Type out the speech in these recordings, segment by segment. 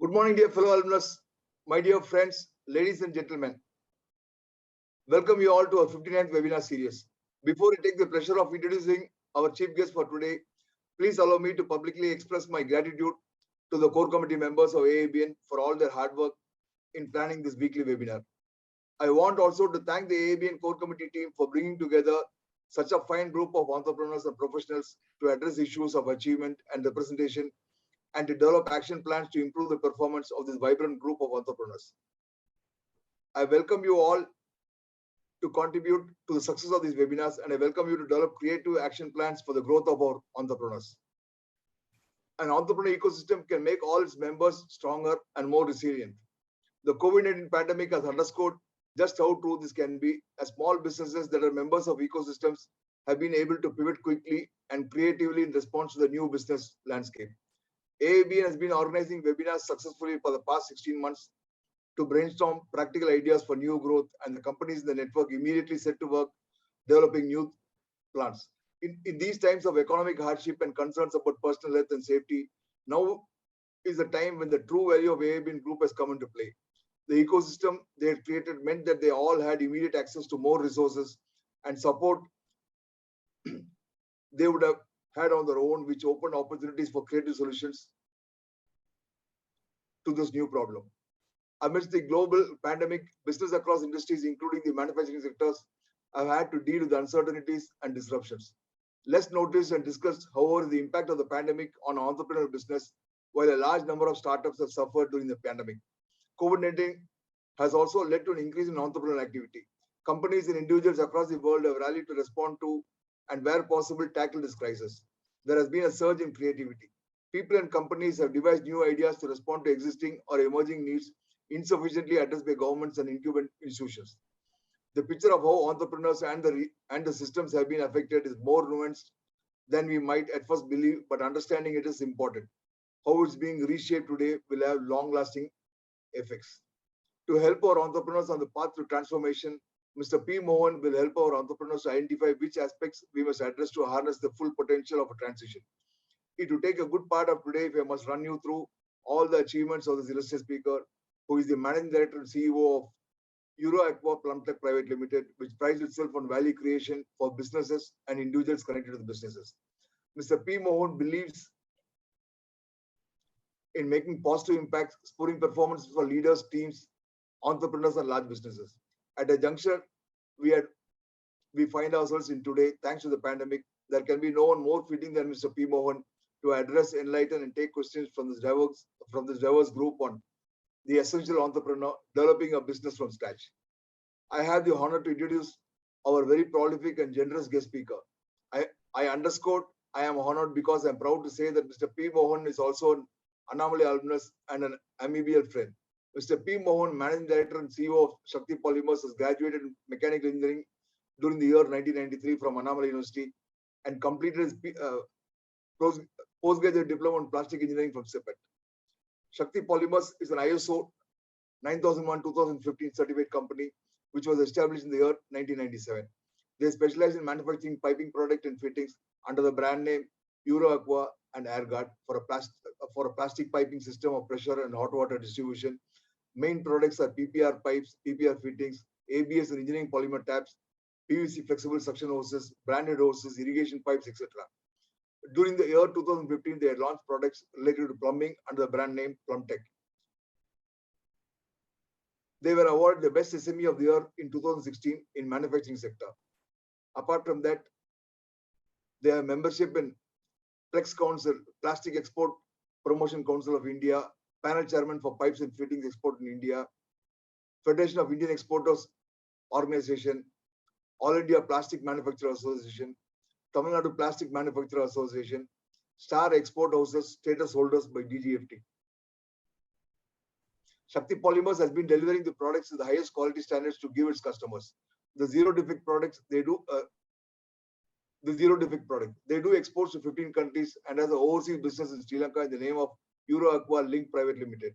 Good morning, dear fellow alumnus, my dear friends, ladies and gentlemen. Welcome you all to our 59th webinar series. Before I take the pleasure of introducing our chief guest for today, please allow me to publicly express my gratitude to the core committee members of AABN for all their hard work in planning this weekly webinar. I want also to thank the AABN core committee team for bringing together such a fine group of entrepreneurs and professionals to address issues of achievement and representation and to develop action plans to improve the performance of this vibrant group of entrepreneurs. I welcome you all to contribute to the success of these webinars, and I welcome you to develop creative action plans for the growth of our entrepreneurs. An entrepreneur ecosystem can make all its members stronger and more resilient. The COVID-19 pandemic has underscored just how true this can be, as small businesses that are members of ecosystems have been able to pivot quickly and creatively in response to the new business landscape. AABN has been organizing webinars successfully for the past 16 months to brainstorm practical ideas for new growth, and the companies in the network immediately set to work developing new plans. In these times of economic hardship and concerns about personal health and safety, now is the time when the true value of AABN Group has come into play. The ecosystem they had created meant that they all had immediate access to more resources and support they would have had on their own, which opened opportunities for creative solutions to this new problem. Amidst the global pandemic, business across industries, including the manufacturing sectors, have had to deal with uncertainties and disruptions. Less noticed and discussed, however, the impact of the pandemic on entrepreneurial business, while a large number of startups have suffered during the pandemic. COVID-19 has also led to an increase in entrepreneurial activity. Companies and individuals across the world have rallied to respond to and, where possible, tackle this crisis. There has been a surge in creativity. People and companies have devised new ideas to respond to existing or emerging needs insufficiently addressed by governments and incumbent institutions. The picture of how entrepreneurs and the systems have been affected is more nuanced than we might at first believe, but understanding it is important. How it's being reshaped today will have long-lasting effects. To help our entrepreneurs on the path to transformation, Mr. P. Mohan will help our entrepreneurs to identify which aspects we must address to harness the full potential of a transition. It will take a good part of today if I must run you through all the achievements of this illustrious speaker, who is the Managing Director and CEO of EuroAqua Plumtech Private Limited, which prides itself on value creation for businesses and individuals connected to the businesses. Mr. P. Mohan believes in making positive impacts, spurring performance for leaders, teams, entrepreneurs, and large businesses. At a juncture we find ourselves in today, thanks to the pandemic, there can be no one more fitting than Mr. P. Mohan to address, enlighten, and take questions from this diverse group on the essential entrepreneur developing a business from scratch. I have the honor to introduce our very prolific and generous guest speaker. I underscored I am honored because I'm proud to say that Mr. P. Mohan is also an Anomaly alumnus and an amiable friend. Mr. P. Mohan, Managing Director and CEO of Shakti Polymers, has graduated in mechanical engineering during the year 1993 from Anomaly University and completed his postgraduate diploma in plastic engineering from CEPET. Shakti Polymers is an ISO 9001-2015 certified company, which was established in the year 1997. They specialize in manufacturing piping product and fittings under the brand name EuroAqua and AirGuard for a plastic piping system of pressure and hot water distribution. Main products are PPR pipes, PPR fittings, ABS and engineering polymer taps, PVC flexible suction hoses, branded hoses, irrigation pipes, etc. During the year 2015, they had launched products related to plumbing under the brand name Plumtech. They were awarded the Best SME of the Year in 2016 in manufacturing sector. Apart from that, they have membership in Plex Council, Plastic Export Promotion Council of India, panel chairman for pipes and fittings export in India, Federation of Indian Exporters Organization, All India Plastic Manufacturer Association, Tamil Nadu Plastic Manufacturer Association, Star Export Houses status holders by DGFT. Shakti Polymers has been delivering the products to the highest quality standards to give its customers. The zero defect products they do. They do exports to 15 countries and has an overseas business in Sri Lanka in the name of EuroAqua Link Private Limited.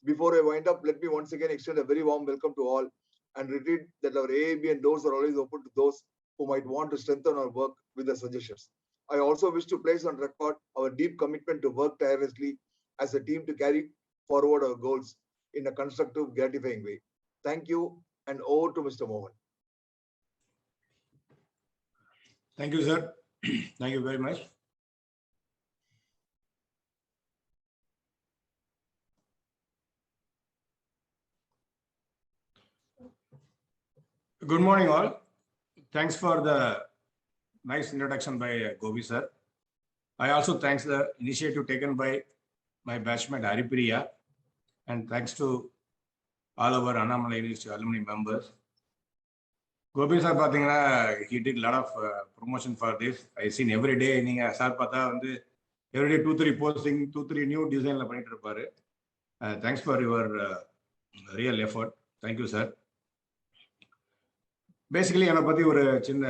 Before I wind up, let me once again extend a very warm welcome to all and repeat that our AABN doors are always open to those who might want to strengthen our work with their suggestions. I also wish to place on record our deep commitment to work tirelessly as a team to carry forward our goals in a constructive, gratifying way. Thank you, and over to Mr. Mohan. Thank you, sir. Thank you very much. Good morning, all. Thanks for the nice introduction by Gobi, sir. I also thanks the initiative taken by my batchmate Haripriya, and thanks to all our Annamalai University alumni members. Gobi sir, he did a lot of promotion for this. I seen every day, sir, every day 2-3 posting, 2-3 new design. Thanks for your real effort. Thank you, sir. Basically, I have a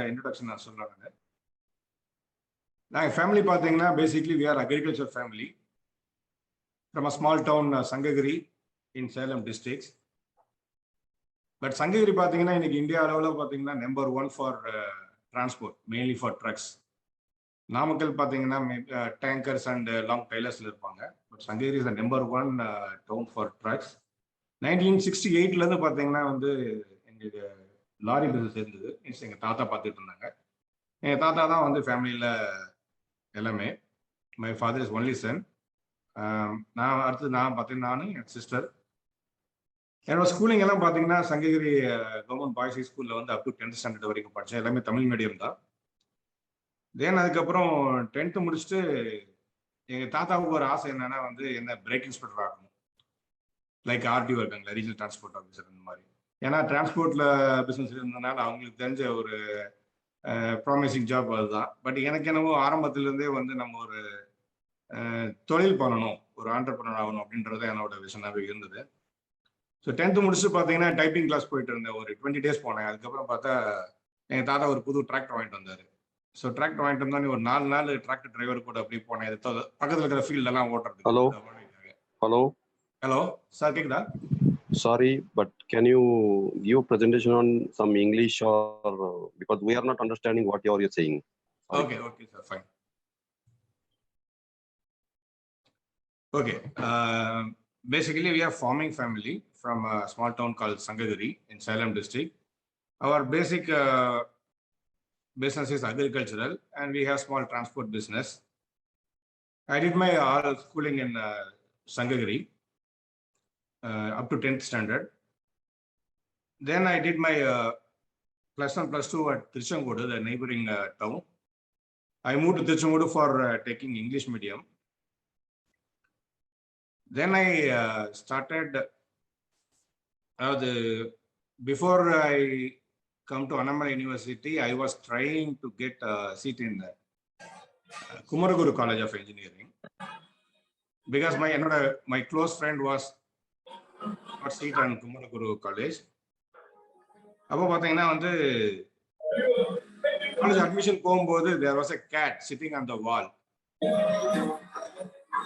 introduction. Now, family, basically, we are agriculture family from a small town, Sangagiri, in Salem districts. But Sangagiri, in India, number 1 for transport, mainly for trucks. Namakkal, tankers and long trailers. But Sangagiri is the number 1 town for trucks. 1968, lorry business இருந்தது. எங்க தாத்தா பார்த்துட்டு இருந்தாங்க. எங்க தாத்தா தான் வந்து ஃபேமிலியில எல்லாமே. My father is only Sun. நான் அடுத்து நானும் என் சிஸ்டர். என்னோட ஸ்கூலிங் எல்லாம் பார்த்தீங்கன்னா சங்ககிரி கவர்மெண்ட் பாய்ஸ் ஹை ஸ்கூல்ல வந்து அப் டு 10th ஸ்டாண்டர்ட் வரைக்கும் படித்தேன். எல்லாமே தமிழ் மீடியம் தான். தென் அதுக்கப்புறம் 10th முடிச்சுட்டு எங்க தாத்தாவுக்கு ஒரு ஆசை என்னன்னா வந்து என்ன பிரேக் இன்ஸ்பெக்டர் ஆகணும். லைக் ஆர்டிஓ இருக்காங்களா, ரீஜனல் டிரான்ஸ்போர்ட் ஆஃபீஸர் இந்த மாதிரி. ஏன்னா டிரான்ஸ்போர்ட்ல பிசினஸ் இருந்ததுனால அவங்களுக்கு தெரிஞ்ச ஒரு ப்ராமிசிங் ஜாப் அதுதான். பட் எனக்கு என்னவோ ஆரம்பத்திலிருந்தே வந்து நம்ம ஒரு தொழில் பண்ணணும், ஒரு ஆண்டர்பிரனர் ஆகணும் அப்படின்றது என்னோட விஷனாவே இருந்தது. ஸோ 10th முடிச்சுட்டு பார்த்தீங்கன்னா டைப்பிங் கிளாஸ் போயிட்டு இருந்தேன். ஒரு 20 days போனேன். அதுக்கப்புறம் பார்த்தா எங்கள் தாத்தா ஒரு புது டிராக்டர் வாங்கிட்டு வந்தார். ஸோ டிராக்டர் வாங்கிட்டு வந்தா ஒரு 4 நாள் டிராக்டர் டிரைவர் கூட அப்படி போனேன். பக்கத்தில் இருக்கிற ஃபீல்டெல்லாம் ஓட்டுறது. ஹலோ சார், கேக்குதா? Sorry, but can you give presentation on some English or because we are not understanding what you are saying. Sorry. Okay, sir, fine. Okay, basically we are farming family from a small town called Sangagiri in Salem district. Our basic business is agricultural and we have small transport business. I did my all schooling in Sangagiri. Up to 10th standard. Then I did my +1, +2 at Tiruchengodu, the neighboring town. I moved to Tiruchengodu for taking English medium. Then I started, before I come to Annamalai University, I was trying to get a seat in the Kumaraguru College of Engineering. Because my close friend was got seat on Kumaraguru College. அப்போ பார்த்தீங்கன்னா வந்து college admission போகும்போது there was a cat sitting on the wall.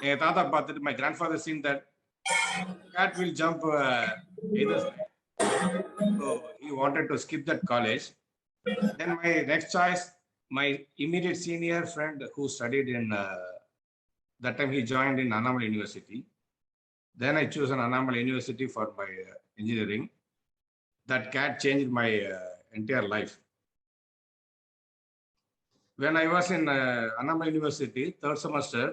என் தாத்தா பார்த்துட்டு my grandfather seen that cat will jump either side. So he wanted to skip that college. Then my next choice, my immediate senior friend who studied in that time he joined in Annamalai University. Then I chose an Annamalai University for my engineering. That cat changed my entire life. When I was in Annamalai University, 3rd semester,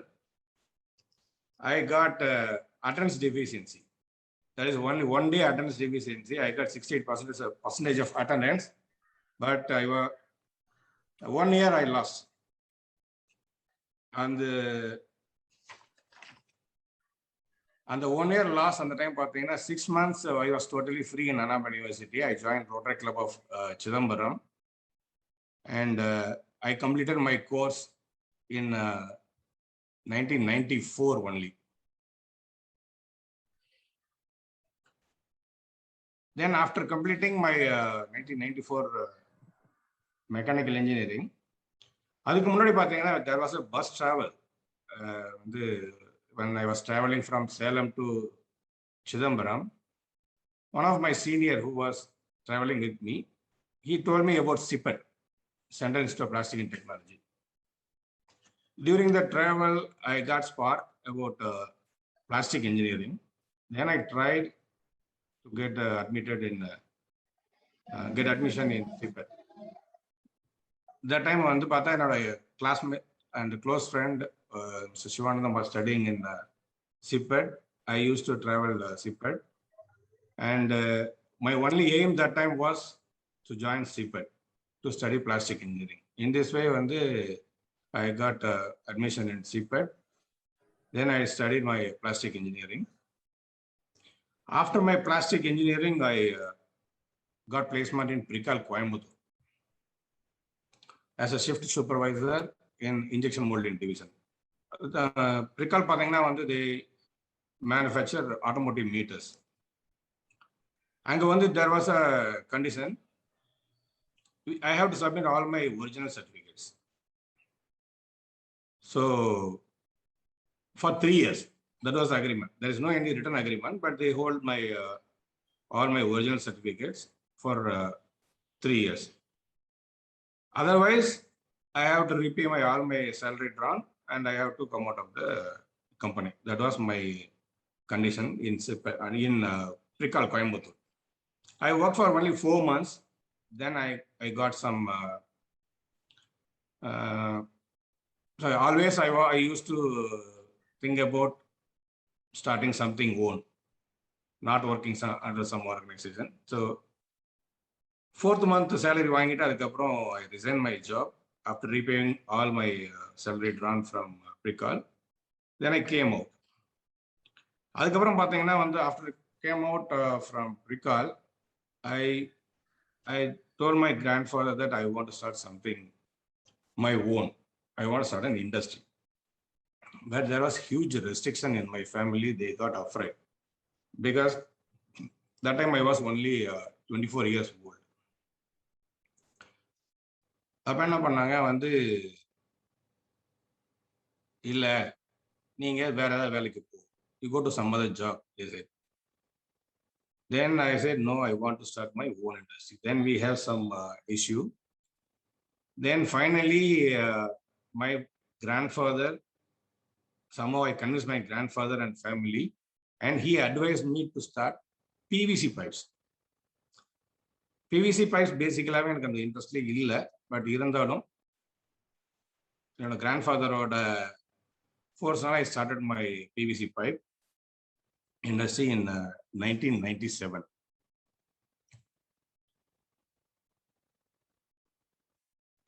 I got attendance deficiency. That is only 1 day attendance deficiency. I got 68% of attendance, but 1 year I lost. And the 1 year loss on the time, 6 months, I was totally free in Annamalai University. I joined Rotary Club of Chidambaram, and I completed my course in 1994 only. Then after completing my 1994 mechanical engineering, there was a bus travel. When I was traveling from Salem to Chidambaram, one of my senior who was traveling with me, he told me about CIPET, Central Institute of Plastic and Technology. During the travel, I got spark about plastic engineering. Then I tried to get admitted in get admission in CPET. That time வந்து பார்த்தா என்னோட classmate and close friend Mr. Shivanandam was studying in CPET. I used to travel CPET, and my only aim that time was to join CPET to study plastic engineering. In this way, I got admission in CPET. Then I studied my plastic engineering. After my plastic engineering, I got placement in Prikal, Coimbatore as a shift supervisor in injection molding division. Prikal பார்த்தீங்கன்னா they manufacture automotive meters. அங்க there was a condition. I have to submit all my original certificates. So for 3 years, that was the agreement. There is no any written agreement, but they hold my all my original certificates for 3 years. Otherwise, I have to repay all my salary drawn, and I have to come out of the company. That was my condition in Prikal, Coimbatore. I worked for only 4 months. Then I got some. So always I used to think about starting something own, not working under some organization. So 4th month salary வாங்கிட்டு அதுக்கப்புறம் I resigned my job after repaying all my salary drawn from Prikal. Then I came out. அதுக்கப்புறம் பார்த்தீங்கன்னா after I came out from Prikal, I told my grandfather that I want to start something my own. I want to start an industry. But there was huge restriction in my family. They got afraid because that time I was only 24 years old. அப்ப என்ன பண்ணாங்க இல்ல நீங்க வேற ஏதாவது வேலைக்கு போ, you go to some other job, they said. Then I said no, I want to start my own industry. Then we have some issue. Then finally my grandfather, somehow I convinced my grandfather and family, and he advised me to start PVC pipes. PVC pipes basically எனக்கு அந்த இன்ட்ரெஸ்ட்ல இல்ல, but இருந்தாலும் என்னோட grandfather-ஓட force-னால I started my PVC pipe industry in 1997.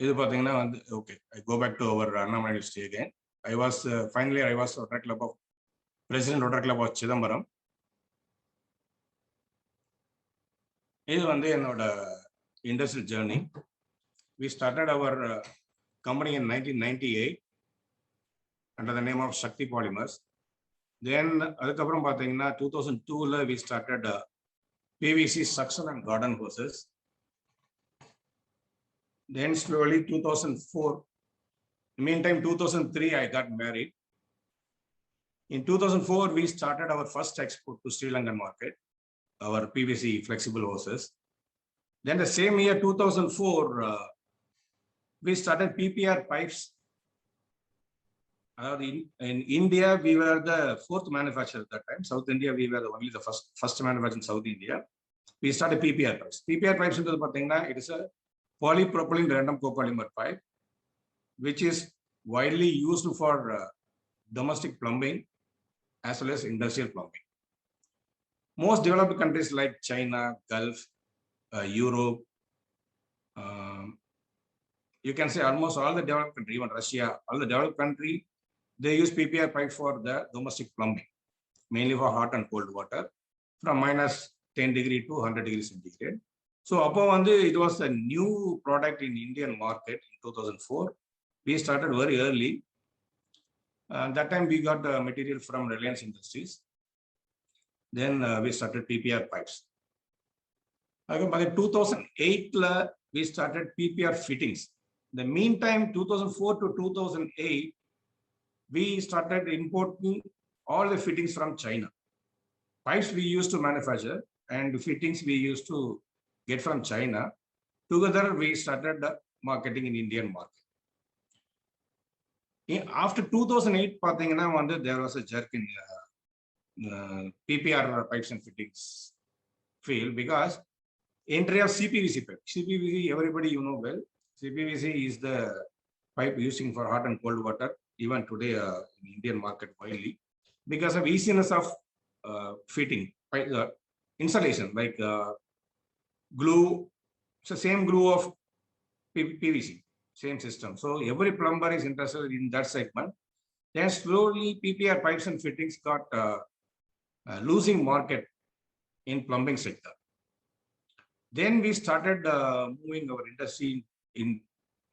இது பார்த்தீங்கன்னா okay, I go back to our Annamalai University again. I was finally I was President Rotary Club of Chidambaram. இது என்னோட industrial journey. We started our company in 1998 under the name of Shakti Polymers. Then அதுக்கப்புறம் பார்த்தீங்கன்னா 2002ல we started PVC suction and garden hoses. Then slowly 2004. Meantime, 2003 I got married. In 2004 we started our first export to Sri Lankan market, our PVC flexible hoses. Then the same year 2004 we started PPR pipes. In India we were the 4th manufacturer at that time. South India we were only the first manufacturer in South India. We started PPR pipes. PPR pipes into the it is a polypropylene random copolymer pipe, which is widely used for domestic plumbing as well as industrial plumbing. Most developed countries like China, Gulf, Europe, you can say almost all the developed countries, even Russia, all the developed countries, they use PPR pipe for the domestic plumbing, mainly for hot and cold water from minus 10 degree to 100 degrees centigrade. So it was a new product in Indian market in 2004. We started very early. That time we got the material from Reliance Industries. Then we started PPR pipes. By 2008 we started PPR fittings. In the meantime, 2004 to 2008, we started importing all the fittings from China. Pipes we used to manufacture and fittings we used to get from China. Together we started marketing in Indian market. After 2008, there was a jerk in PPR pipes and fittings field because entry of CPVC pipe. CPVC, everybody you know well. CPVC is the pipe using for hot and cold water even today in Indian market widely because of easiness of fitting, installation like glue. It's the same glue of PVC, same system. So every plumber is interested in that segment. Then slowly PPR pipes and fittings got losing market in plumbing sector. Then we started moving our industry in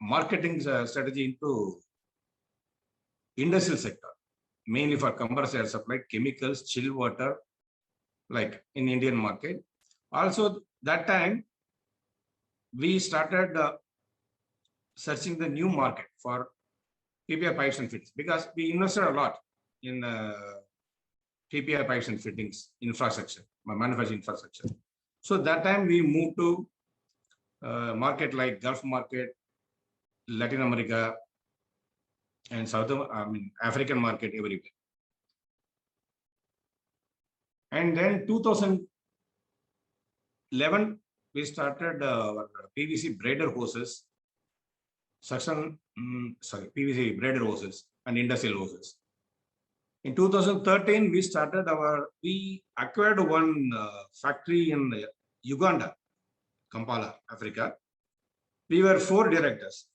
marketing strategy into industrial sector, mainly for compressed air supply, chemicals, chill water, like in Indian market. Also that time we started searching the new market for PPR pipes and fittings because we invested a lot in PPR pipes and fittings infrastructure, manufacturing infrastructure. So that time we moved to market like Gulf market, Latin America, and African market everywhere. And then 2011 we started our PVC braided hoses, PVC braided hoses and industrial hoses. In 2013, we acquired one factory in Uganda, Kampala, Africa. We were 4 directors.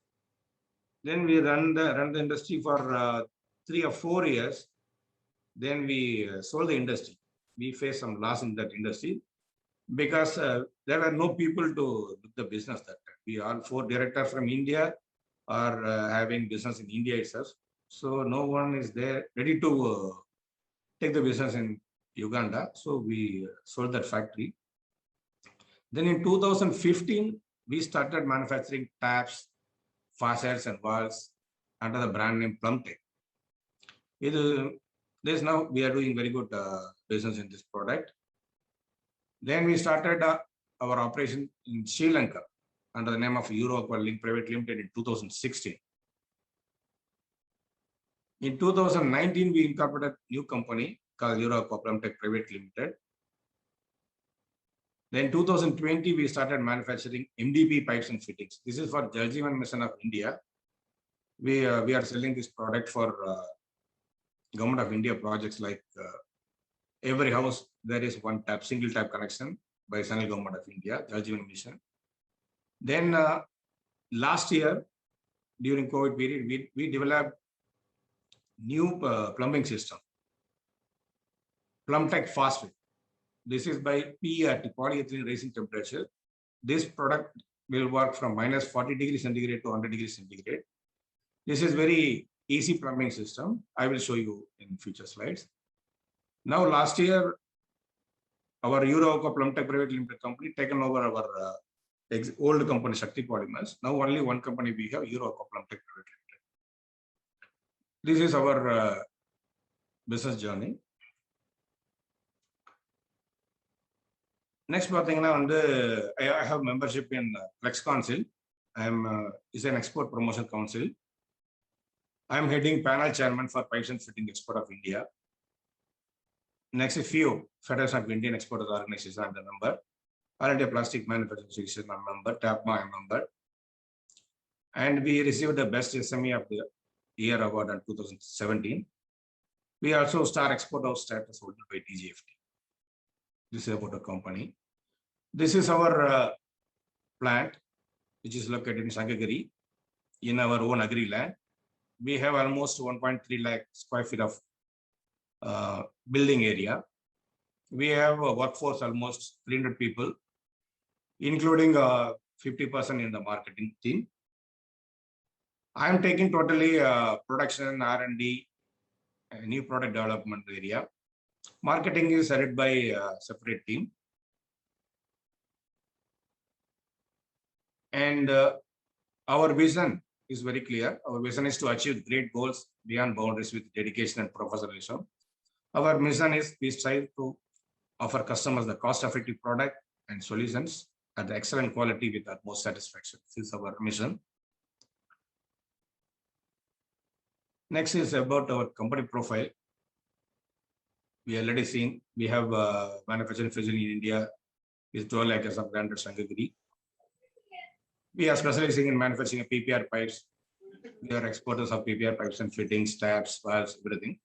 Then we run the industry for 3 or 4 years. Then we sold the industry. We faced some loss in that industry because there were no people to do the business that time. We all 4 directors from India are having business in India itself. So no one is there ready to take the business in Uganda. So we sold that factory. Then in 2015, we started manufacturing taps, faucets and valves under the brand name Plumtech. Now we are doing very good business in this product. Then we started our operation in Sri Lanka under the name of Euro Link Private Limited in 2016. In 2019, we incorporated a new company called Euro Plumtech Private Limited. Then 2020, we started manufacturing MDP pipes and fittings. This is for Jal Jeevan Mission of India. We are selling this product for Government of India projects like every house there is one tap, single tap connection by Central Government of India, Jal Jeevan Mission. Then last year, during COVID period, we developed new plumbing system, Plumtech Fast. This is by PERT, polyethylene raising temperature. This product will work from minus 40 degrees centigrade to 100 degrees centigrade. This is very easy plumbing system. I will show you in future slides. Now, last year, our Euroco Plumtech Private Limited company taken over our old company, Shakti Polymers. Now, only one company we have, Euroco Plumtech Private Limited. This is our business journey. Next, I have membership in Flex Council. Is an export promotion council. I am heading panel chairman for Pipes and Fitting Export of India. Next is FIO, Federation of Indian Exporters Organization. I am the member. All India Plastic Manufacturing Association, I am member. TAPMA, I am member. And we received the Best SME of the Year award in 2017. We also Star Export House status holder by TGFT. This is about a company. This is our plant, which is located in Sankagiri in our own agri land. We have almost 1.3 lakh square feet of building area. We have a workforce almost 300 people, including 50% in the marketing team. I am taking totally production, R&D, new product development area. Marketing is headed by a separate team. And our vision is very clear. Our vision is to achieve great goals beyond boundaries with dedication and professionalism. Our mission is we strive to offer customers the cost-effective product and solutions at the excellent quality with utmost satisfaction. This is our mission. Next is about our company profile. We already seen, we have manufacturing facility in India with 12 acres of land at Sangagiri. We are specializing in manufacturing of PPR pipes. We are exporters of PPR pipes and fittings, taps, valves, everything.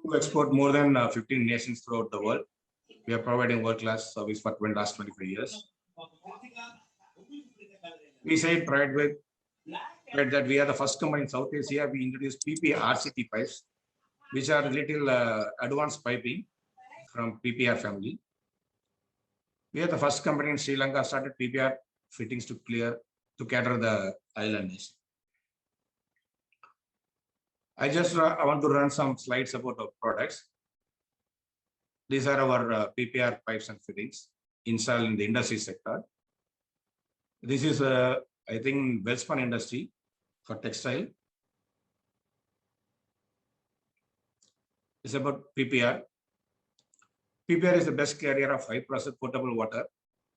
We export more than 15 nations throughout the world. We are providing world-class service for the last 25 years. We say pride that we are the first company in South Asia. We introduced PPR RCT pipes, which are little advanced piping from PPR family. We are the first company in Sri Lanka started PPR fittings to cater the islands. I want to run some slides about our products. These are our PPR pipes and fittings installed in the industry sector. This is, I think, Welspun industry for textile. It's about PPR. PPR is the best carrier of high pressure potable water,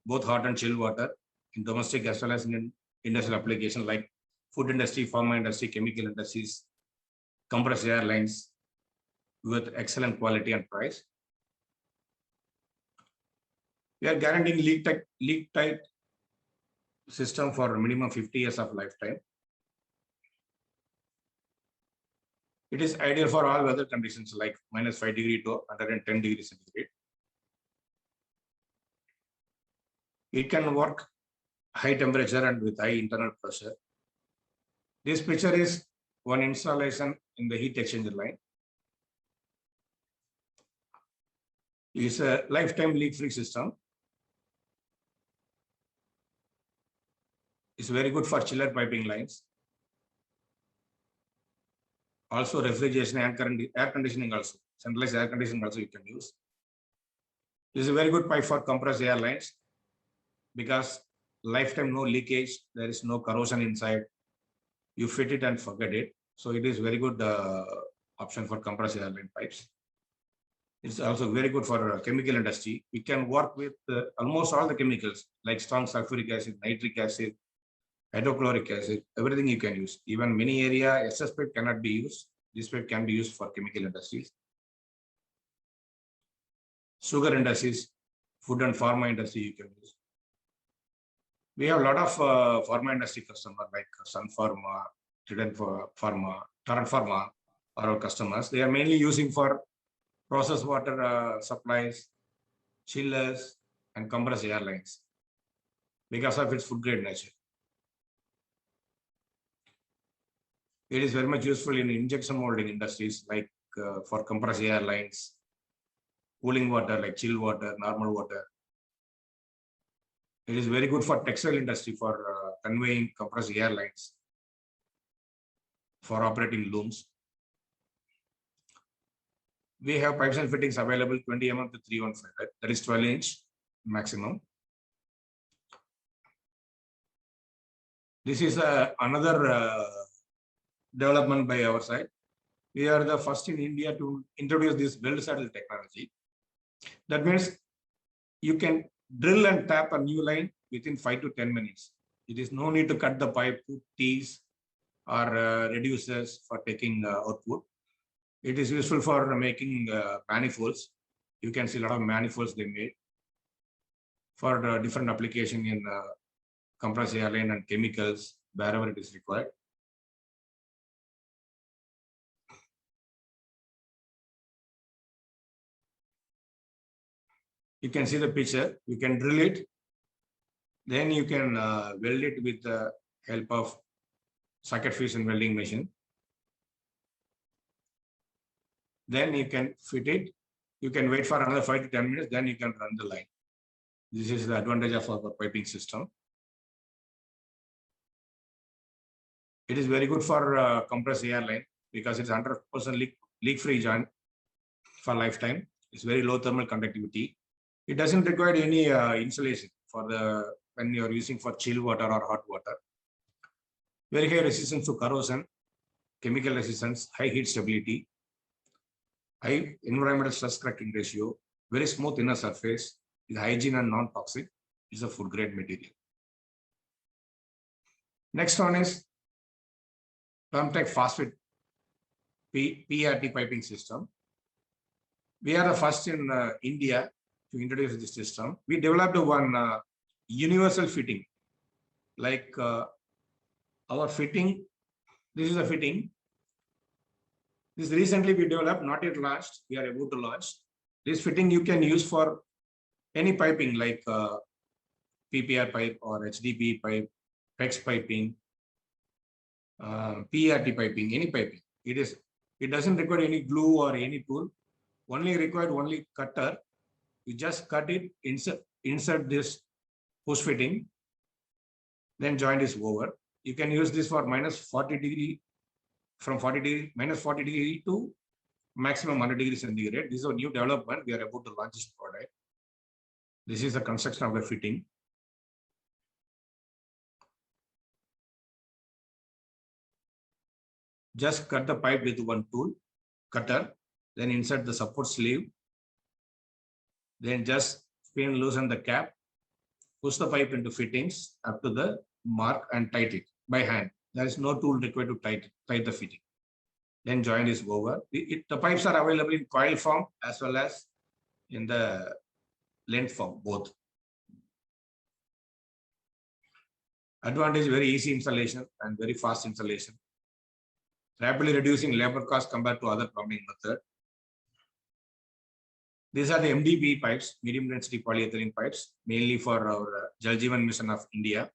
both hot and chilled water, in domestic as well as in industrial application like food industry, pharma industry, chemical industries, compressed air lines with excellent quality and price. We are guaranteeing leak tight system for minimum 50 years of lifetime. It is ideal for all weather conditions like -5 degrees to 110 degrees centigrade. It can work high temperature and with high internal pressure. This picture is one installation in the heat exchanger line. It's a lifetime leak-free system. It's very good for chiller piping lines. Also refrigeration and air conditioning also. Centralized air conditioning also you can use. This is a very good pipe for compressed air lines because lifetime no leakage, there is no corrosion inside. You fit it and forget it. So it is very good option for compressed air line pipes. It's also very good for chemical industry. We can work with almost all the chemicals like strong sulfuric acid, nitric acid, hydrochloric acid, everything you can use. Even many area SS pipe cannot be used. This pipe can be used for chemical industries. Sugar industries, food and pharma industry you can use. We have a lot of pharma industry customers like Sun Pharma, Trident Pharma, Torrent Pharma are our customers. They are mainly using for processed water supplies, chillers, and compressed air lines because of its food grade nature. It is very much useful in injection molding industries like for compressed air lines, cooling water like chilled water, normal water. It is very good for textile industry for conveying compressed air lines for operating looms. We have pipes and fittings available 20 mm to 315, that is 12-inch maximum. This is another development by our side. We are the first in India to introduce this weld saddle technology. That means you can drill and tap a new line within 5 to 10 minutes. It is no need to cut the pipe, put tees or reducers for taking output. It is useful for making manifolds. You can see a lot of manifolds they made for different application in compressed air line and chemicals wherever it is required. You can see the picture. You can drill it, then you can weld it with the help of socket fusion welding machine. Then you can fit it. You can wait for another 5 to 10 minutes. Then you can run the line. This is the advantage of our piping system. It is very good for compressed air line because it's 100% leak-free joint for lifetime. It's very low thermal conductivity. It doesn't require any insulation for when you're using for chilled water or hot water. Very high resistance to corrosion, chemical resistance, high heat stability, high environmental stress cracking ratio, very smooth inner surface, is hygiene and non-toxic. It's a food grade material. Next one is Permtech Phosphate PRT piping system. We are the first in India to introduce this system. We developed one universal fitting, like our fitting. This is a fitting. This recently we developed, not yet launched. We are about to launch. This fitting you can use for any piping like PPR pipe or HDPE pipe, PEX piping, PRT piping, any piping. It doesn't require any glue or any tool. Only cutter. You just cut it, insert this push fitting, then joint is over. You can use this for -40°, from -40° to maximum 100° centigrade. This is a new development. We are about to launch this product. This is the construction of the fitting. Just cut the pipe with one tool, cutter, then insert the support sleeve. Then just spin, loosen the cap, push the pipe into fittings up to the mark and tighten it by hand. There is no tool required to tighten the fitting. Then joint is over. The pipes are available in coil form as well as in the length form, both. Advantage, very easy installation and very fast installation. Rapidly reducing labor cost compared to other plumbing method. These are the MDP pipes, medium density polyethylene pipes, mainly for our Jal Jeevan Mission of India.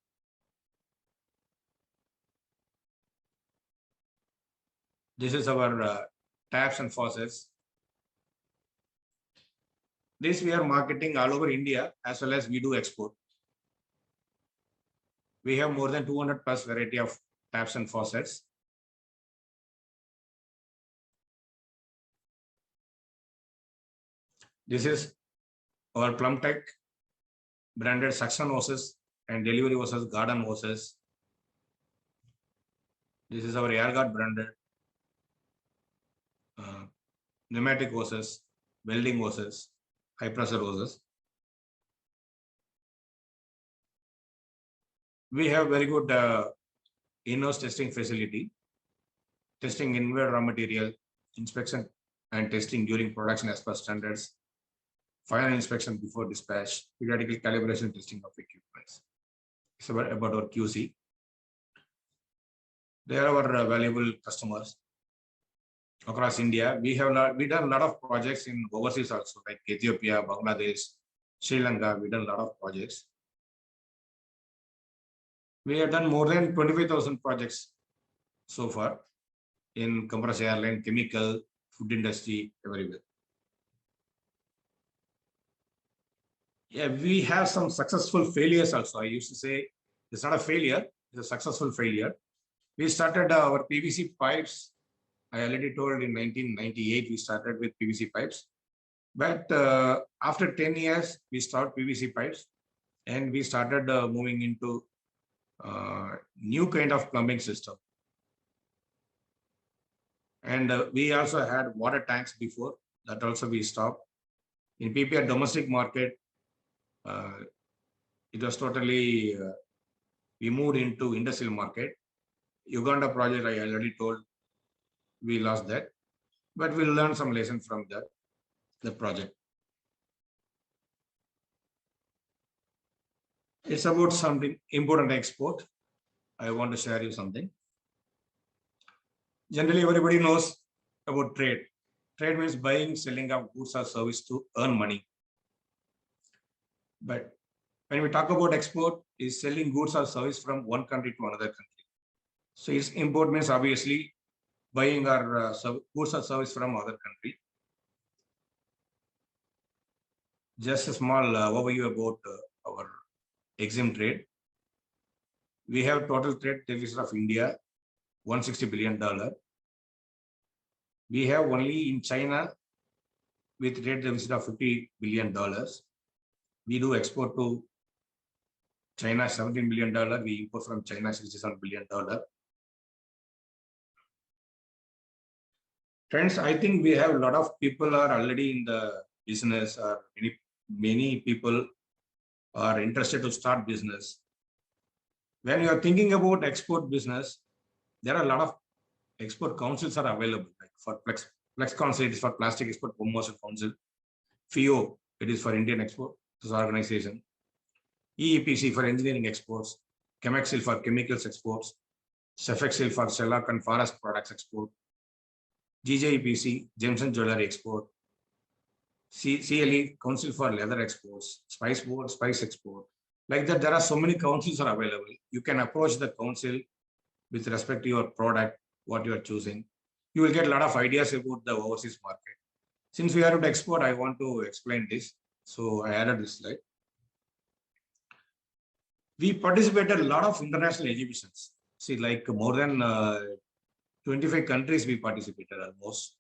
This is our taps and faucets. This we are marketing all over India as well as we do export. We have more than 200 plus variety of taps and faucets. This is our Plumtech branded suction hoses and delivery hoses, garden hoses. This is our AirGuard branded pneumatic hoses, welding hoses, high pressure hoses. We have very good in-house testing facility, testing inward raw material, inspection and testing during production as per standards, final inspection before dispatch, periodical calibration testing of equipment. It's about our QC. They are our valuable customers across India. We done a lot of projects in overseas also, like Ethiopia, Bangladesh, Sri Lanka. We done a lot of projects. We have done more than 25,000 projects so far in compressed airline, chemical, food industry, everywhere. Yeah, we have some successful failures also. I used to say it's not a failure, it's a successful failure. We started our PVC pipes. I already told in 1998 we started with PVC pipes. But after 10 years, we stopped PVC pipes and we started moving into new kind of plumbing system. And we also had water tanks before, that also we stopped. In PPR domestic market, it was totally, we moved into industrial market. Uganda project, I already told, we lost that, but we'll learn some lessons from the project. It's about something important export. I want to share you something. Generally, everybody knows about trade. Trade means buying, selling of goods or service to earn money. But when we talk about export, is selling goods or service from one country to another country. So its import means obviously buying our goods or service from other country. Just a small overview about our EXIM trade. We have total trade deficit of India, $160 billion. We have only in China with trade deficit of $50 billion. We do export to China $17 billion. We import from China $67 billion. Friends, I think we have a lot of people are already in the business, or many people are interested to start business. When you are thinking about export business, there are a lot of export councils are available, like for Flex Council, it is for Plastic Export Promotion Council. FIO, it is for Indian Export Organization. EEPC for Engineering Exports. Chemexil for Chemicals Exports. Cefexil for Shellac and Forest Products Export. GJEPC, Gems and Jewelry Export. CLE, Council for Leather Exports. Spice Board, Spice Export. Like that, there are so many councils are available. You can approach the council with respect to your product, what you are choosing. You will get a lot of ideas about the overseas market. Since we are at export, I want to explain this. So I added this slide. We participated a lot of international exhibitions. See, like more than 25 countries we participated almost.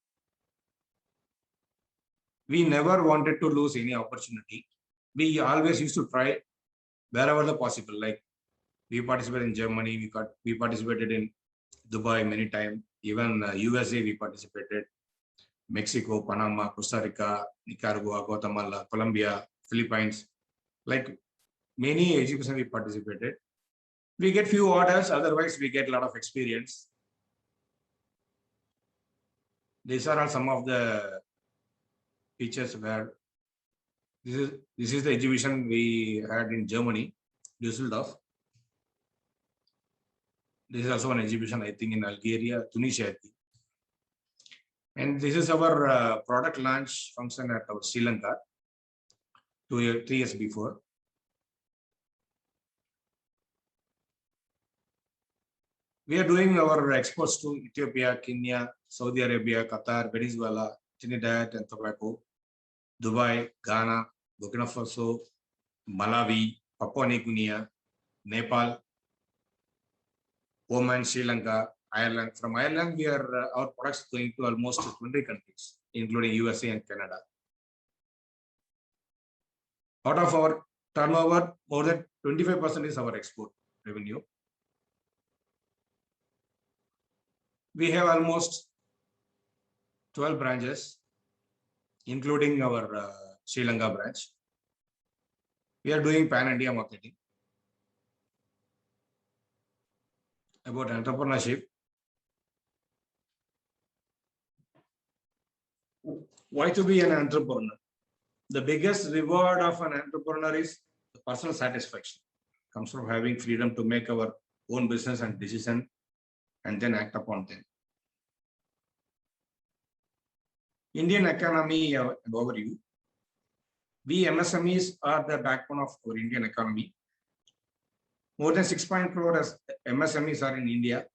We never wanted to lose any opportunity. We always used to try wherever the possible. Like we participated in Germany, we participated in Dubai many times. Even USA we participated. Mexico, Panama, Costa Rica, Nicaragua, Guatemala, Colombia, Philippines. Like many exhibitions we participated. We get few orders, otherwise we get a lot of experience. These are all some of the features where this is the exhibition we had in Germany, Düsseldorf. This is also an exhibition, I think, in Algeria, Tunisia, I think. And this is our product launch function at our Sri Lanka 3 years before. We are doing our exports to Ethiopia, Kenya, Saudi Arabia, Qatar, Venezuela, Trinidad and Tobago, Dubai, Ghana, Burkina Faso, Malawi, Papua New Guinea, Nepal, Oman, Sri Lanka, Ireland. From Ireland, we are our products going to almost 20 countries, including USA and Canada. Out of our turnover, more than 25% is our export revenue. We have almost 12 branches, including our Sri Lanka branch. We are doing pan-India marketing. About entrepreneurship. Why to be an entrepreneur? The biggest reward of an entrepreneur is the personal satisfaction. It comes from having freedom to make our own business and decision and then act upon them. Indian economy overview. We MSMEs are the backbone of our Indian economy. More than 6.4 crore MSMEs are in India.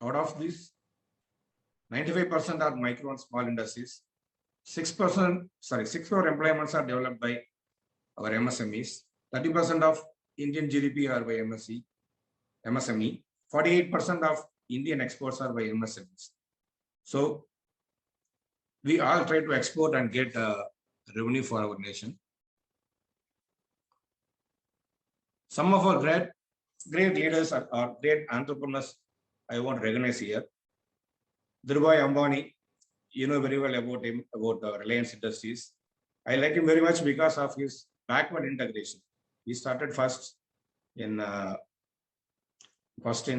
Out of this, 95% are micro and small industries. 6 crore employments are developed by our MSMEs. 30% of Indian GDP are by MSME. 48% of Indian exports are by MSMEs. So we all try to export and get revenue for our nation. Some of our great leaders or great entrepreneurs I want to recognize here. Dhirubhai Ambani, you know very well about him, about Reliance Industries. I like him very much because of his backward integration. He started first in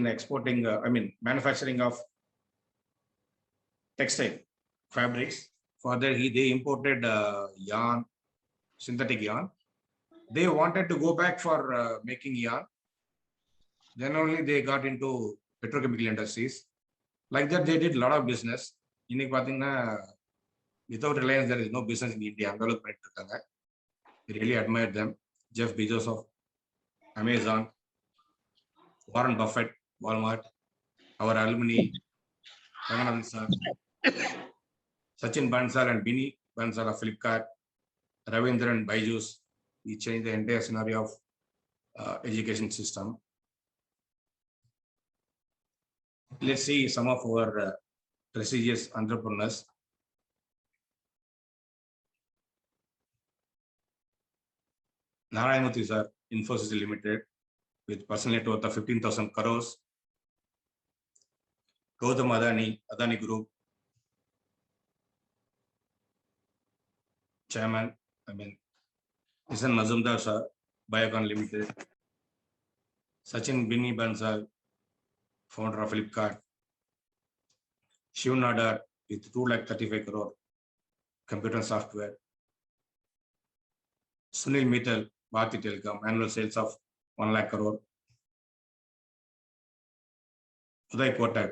exporting, manufacturing of textile fabrics. Further, they imported yarn, synthetic yarn. They wanted to go back for making yarn. Then only they got into petrochemical industries. Like that, they did a lot of business. Without Reliance, there is no business in India. We really admire them. Jeff Bezos of Amazon, Warren Buffett, Walmart, our alumni, Ranganathan sir, Sachin Bansal and Bini Bansal of Flipkart, Ravindran Byju's. He changed the entire scenario of education system. Let's see some of our prestigious entrepreneurs. Narayan Murthy sir, Infosys Limited, with personal net worth of 15,000 crores. Gautam Adani, Adani Group, Chairman, Nissan Mazumdar sir, Biocon Limited. Sachin Bini Bansal, founder of Flipkart. Shiv Nadar, with 2,35 crore computer software. Sunil Mittal, Bharti Telecom, annual sales of 1 lakh crore. Uday Kotak,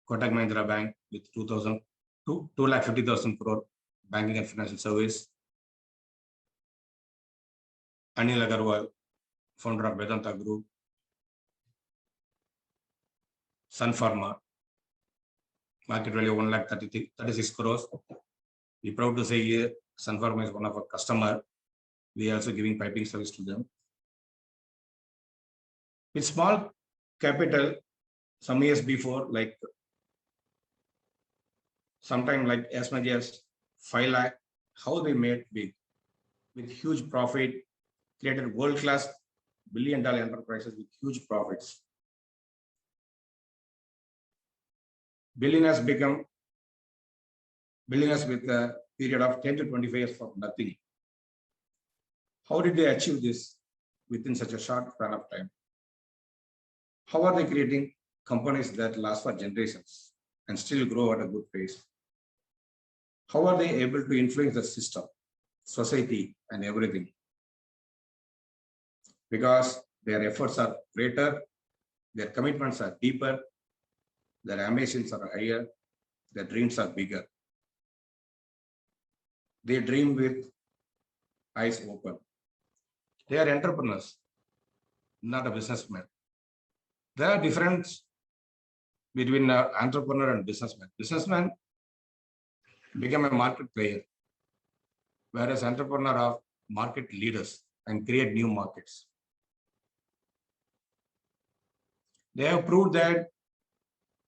Kotak Mahindra Bank with 2,50,000 crore banking and financial service. Anil Agarwal, founder of Vedanta Group. Sun Pharma, market value 1,36 crores. We proud to say here, Sun Pharma is one of our customer. We are also giving piping service to them. With small capital, some years before, like sometime like as much as 5 lakh, how they made big with huge profit, created world-class billion-dollar enterprises with huge profits. Billionaires become billionaires with a period of 10 to 25 years for nothing. How did they achieve this within such a short span of time? How are they creating companies that last for generations and still grow at a good pace? How are they able to influence the system, society, and everything? Because their efforts are greater, their commitments are deeper, their ambitions are higher, their dreams are bigger. They dream with eyes open. They are entrepreneurs, not a businessman. There are differences between an entrepreneur and businessman. Businessman become a market player, whereas entrepreneur are market leaders and create new markets. They have proved that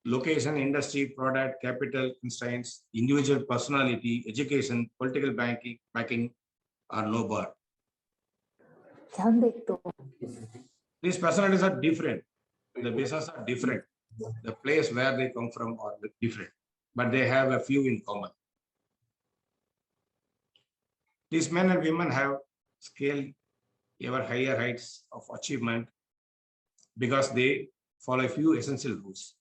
location, industry, product, capital constraints, individual personality, education, political backing are no bar. These personalities are different. The business are different. The place where they come from are different, but they have a few in common. These men and women have scaled ever higher heights of achievement because they follow a few essential rules.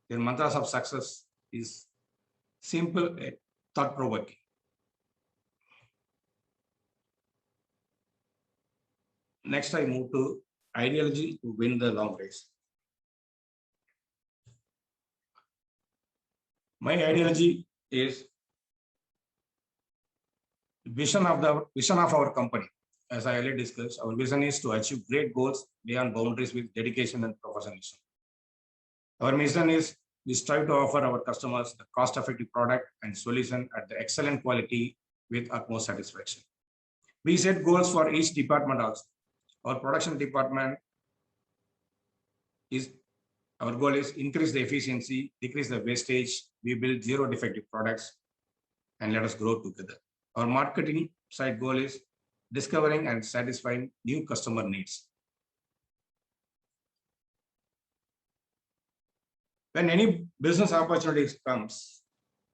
Their mantras of success is simple and thought-provoking. Next, I move to ideology to win the long race. My ideology is vision of our company. As I already discussed, our vision is to achieve great goals beyond boundaries with dedication and professionalism. Our mission is we strive to offer our customers the cost-effective product and solution at the excellent quality with utmost satisfaction. We set goals for each department also. Our production department our goal is increase the efficiency, decrease the wastage. We build zero defective products and let us grow together. Our marketing side goal is discovering and satisfying new customer needs. When any business opportunity comes,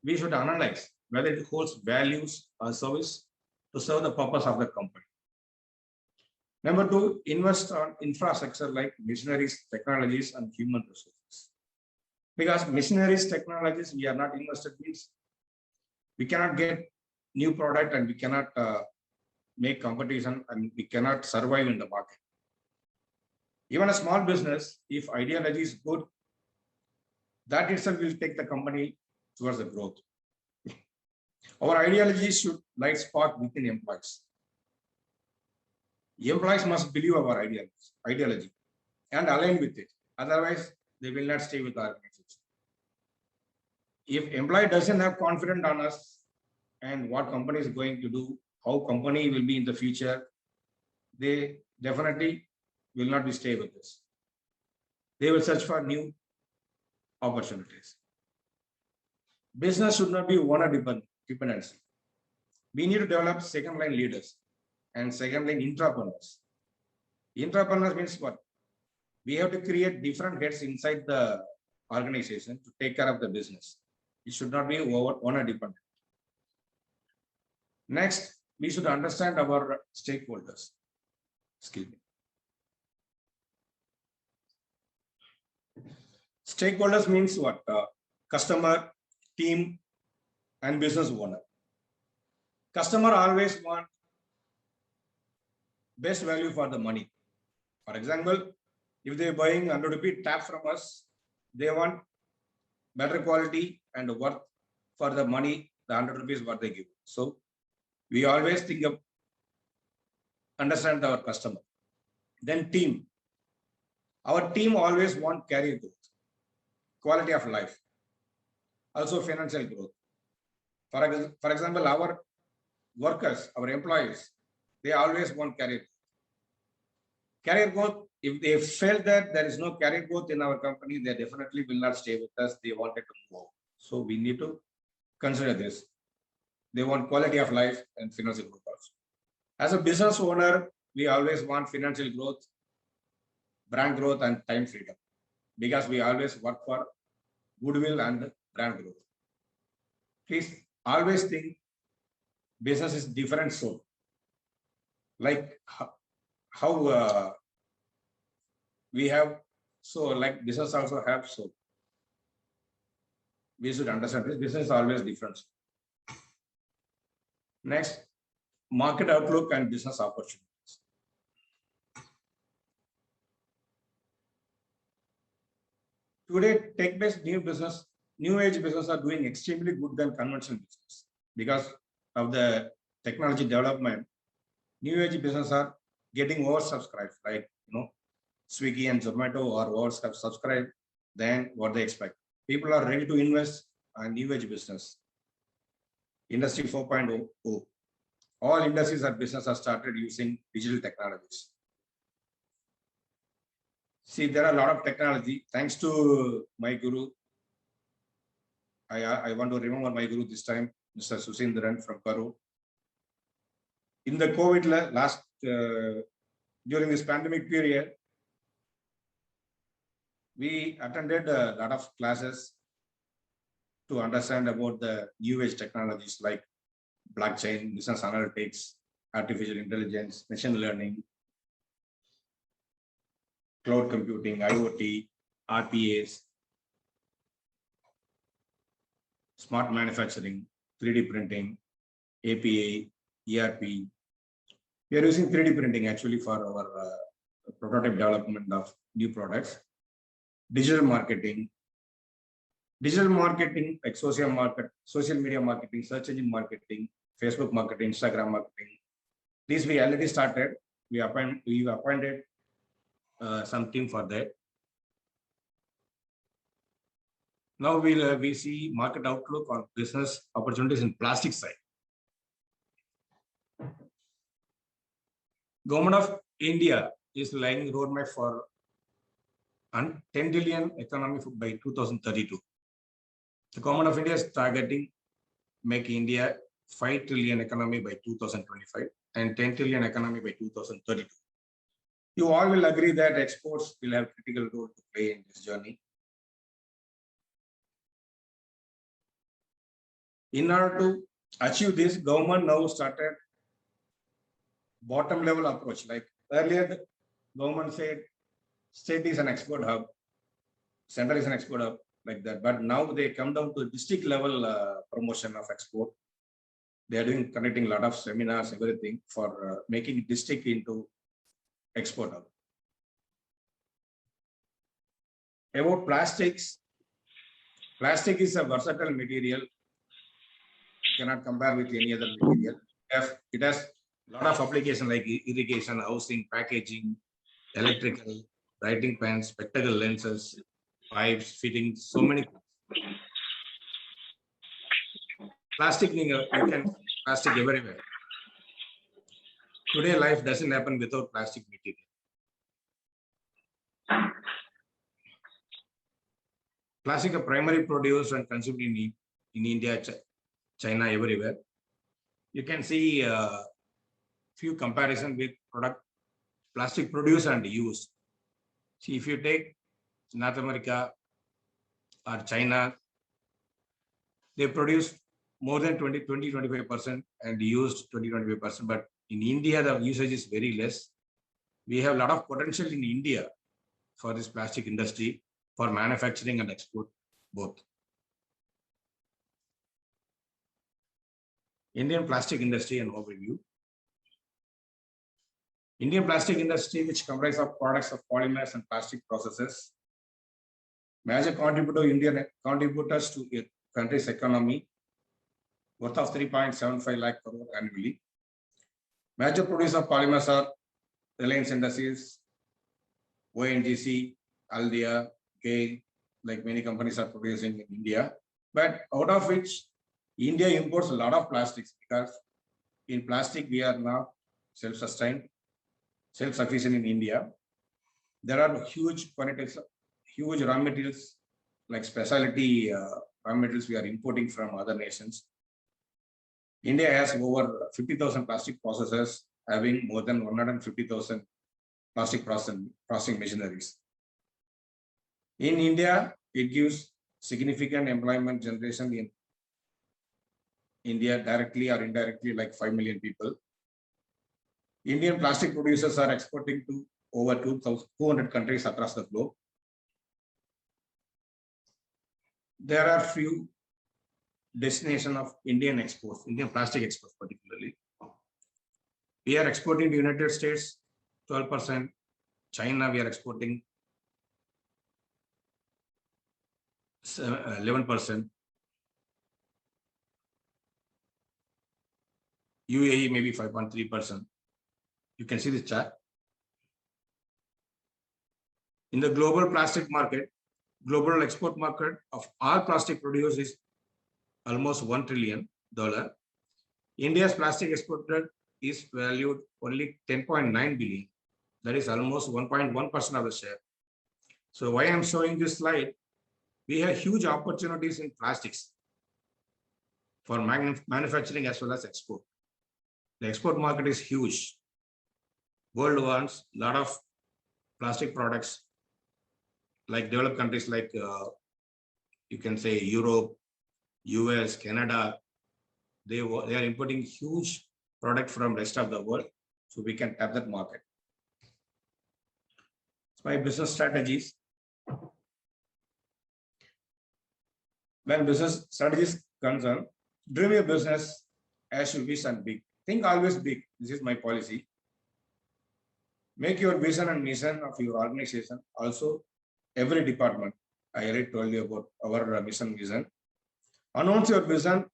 we should analyze whether it holds values or service to serve the purpose of the company. Number two, invest on infrastructure like machineries, technologies, and human resources. Because machineries, technologies, we are not invested means we cannot get new product and we cannot make competition and we cannot survive in the market. Even a small business, if ideology is good, that itself will take the company towards the growth. Our ideology should light spark within employees. Employees must believe our ideology and align with it. Otherwise, they will not stay with the organization. If employee doesn't have confidence on us and what company is going to do, how company will be in the future, they definitely will not be stay with us. They will search for new opportunities. Business should not be owner dependency. We need to develop second line leaders and second line entrepreneurs. Entrepreneurs means what? We have to create different heads inside the organization to take care of the business. It should not be owner dependent. Next, we should understand our stakeholders. Excuse me. Stakeholders means what? Customer, team, and business owner. Customer always want best value for the money. For example, if they are buying 100 rupee tap from us, they want better quality and worth for the money, the 100 rupees what they give. So we always think of understand our customer. Then team. Our team always want career growth, quality of life, also financial growth. For example, our workers, our employees, they always want career growth. Career growth, if they felt that there is no career growth in our company, they definitely will not stay with us. They wanted to move. So we need to consider this. They want quality of life and financial growth also. As a business owner, we always want financial growth, brand growth, and time freedom, because we always work for goodwill and brand growth. Please always think business is different soul. Like how we have soul, like business also have soul. We should understand this. Business is always different. Next, market outlook and business opportunities. Today, tech-based new age business are doing extremely good than conventional business because of the technology development. New age business are getting oversubscribed, like Swiggy and Zomato are oversubscribed than what they expect. People are ready to invest in new age business. Industry 4.0. All industries and business are started using digital technologies. See, there are a lot of technology. Thanks to my guru, I want to remember my guru this time, Mr. Susindran from Karur. In the COVID last, during this pandemic period, we attended a lot of classes to understand about the new age technologies like blockchain, business analytics, artificial intelligence, machine learning, cloud computing, IoT, RPAs, smart manufacturing, 3D printing, APA, ERP. We are using 3D printing actually for our prototype development of new products. Digital marketing like social media marketing, search engine marketing, Facebook marketing, Instagram marketing. These we already started. We appointed some team for that. Now we see market outlook on business opportunities in plastic side. Government of India is laying roadmap for 10 trillion economy by 2032. The Government of India is targeting make India 5 trillion economy by 2025 and 10 trillion economy by 2032. You all will agree that exports will have critical role to play in this journey. In order to achieve this, government now started bottom level approach. Like earlier, the government said state is an export hub, center is an export hub, like that. But now they come down to district level promotion of export. They are conducting a lot of seminars, everything for making district into export hub. About plastics, plastic is a versatile material. You cannot compare with any other material. It has a lot of applications like irrigation, housing, packaging, electrical, writing pens, spectacle lenses, pipes, fittings, so many. Plastic, you can plastic everywhere. Today, life doesn't happen without plastic material. Plastic are primarily produced and consumed in India, China, everywhere. You can see few comparison with product plastic produced and used. See, if you take North America or China, they produce more than 20-25% and used 20-25%. But in India, the usage is very less. We have a lot of potential in India for this plastic industry for manufacturing and export both. Indian plastic industry and overview. Indian plastic industry, which comprises of products of polymers and plastic processes, major contributors to a country's economy, worth of 3.75 lakh crore annually. Major producers of polymers are Reliance Industries, ONGC, Aldia, GAIL, like many companies are producing in India. But out of which, India imports a lot of plastics because in plastic we are now self-sustained, self-sufficient in India. There are huge quantities, huge raw materials like specialty raw materials we are importing from other nations. India has over 50,000 plastic processors, having more than 150,000 plastic processing machineries. In India, it gives significant employment generation in India, directly or indirectly, like 5 million people. Indian plastic producers are exporting to over 200 countries across the globe. There are few destinations of Indian exports, Indian plastic exports particularly. We are exporting to United States 12%. China, we are exporting 11%. UAE maybe 5.3%. You can see this chart. In the global plastic market, global export market of all plastic produced is almost $1 trillion. India's plastic exported is valued only 10.9 billion. That is almost 1.1% of the share. So why I'm showing this slide, we have huge opportunities in plastics for manufacturing as well as export. The export market is huge. World wants a lot of plastic products, like developed countries like you can say Europe, US, Canada. They are importing huge product from rest of the world, so we can tap that market. It's my business strategies. When business strategies concern, dream your business as you wish and big. Think always big. This is my policy. Make your vision and mission of your organization also every department. I already told you about our mission vision. Announce your vision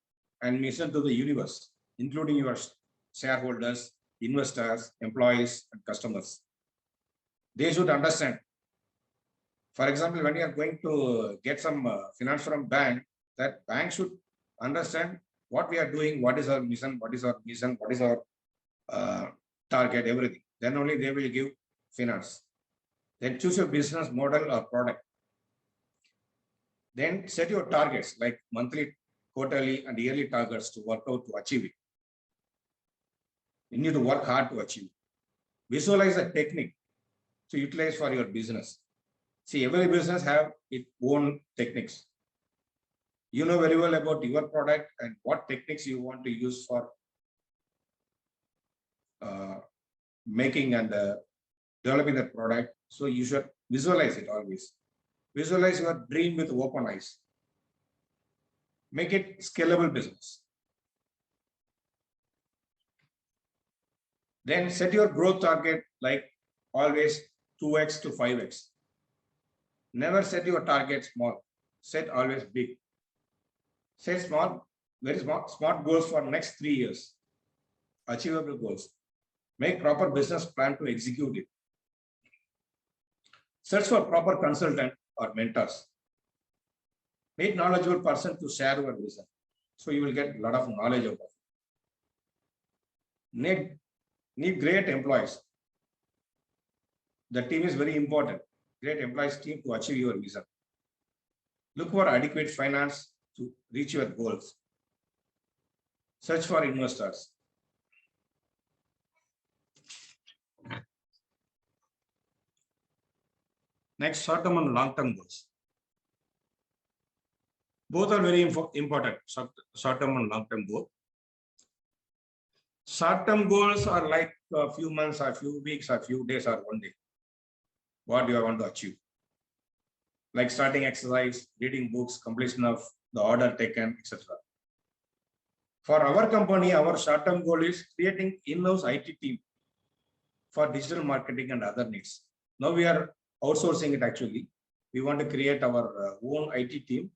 and mission to the universe, including your shareholders, investors, employees, and customers. They should understand. For example, when you are going to get some finance from bank, that bank should understand what we are doing, what is our mission, what is our vision, what is our target, everything. Then only they will give finance. Then choose your business model or product. Then set your targets like monthly, quarterly, and yearly targets to work out to achieve it. You need to work hard to achieve. Visualize a technique to utilize for your business. See, every business have its own techniques. You know very well about your product and what techniques you want to use for making and developing the product. So you should visualize it always. Visualize your dream with open eyes. Make it scalable business. Then set your growth target like always 2x to 5x. Never set your target small. Set always big. Set small, very smart goals for next 3 years. Achievable goals. Make proper business plan to execute it. Search for proper consultant or mentors. Meet knowledgeable person to share your vision. So you will get a lot of knowledge about it. Need great employees. The team is very important. Great employees team to achieve your vision. Look for adequate finance to reach your goals. Search for investors. Next, short-term and long-term goals. Both are very important, short-term and long-term goals. Short-term goals are like a few months, or a few weeks, or a few days, or one day. What do you want to achieve? Like starting exercise, reading books, completion of the order taken, etc. For our company, our short-term goal is creating in-house IT team for digital marketing and other needs. Now we are outsourcing it actually. We want to create our own IT team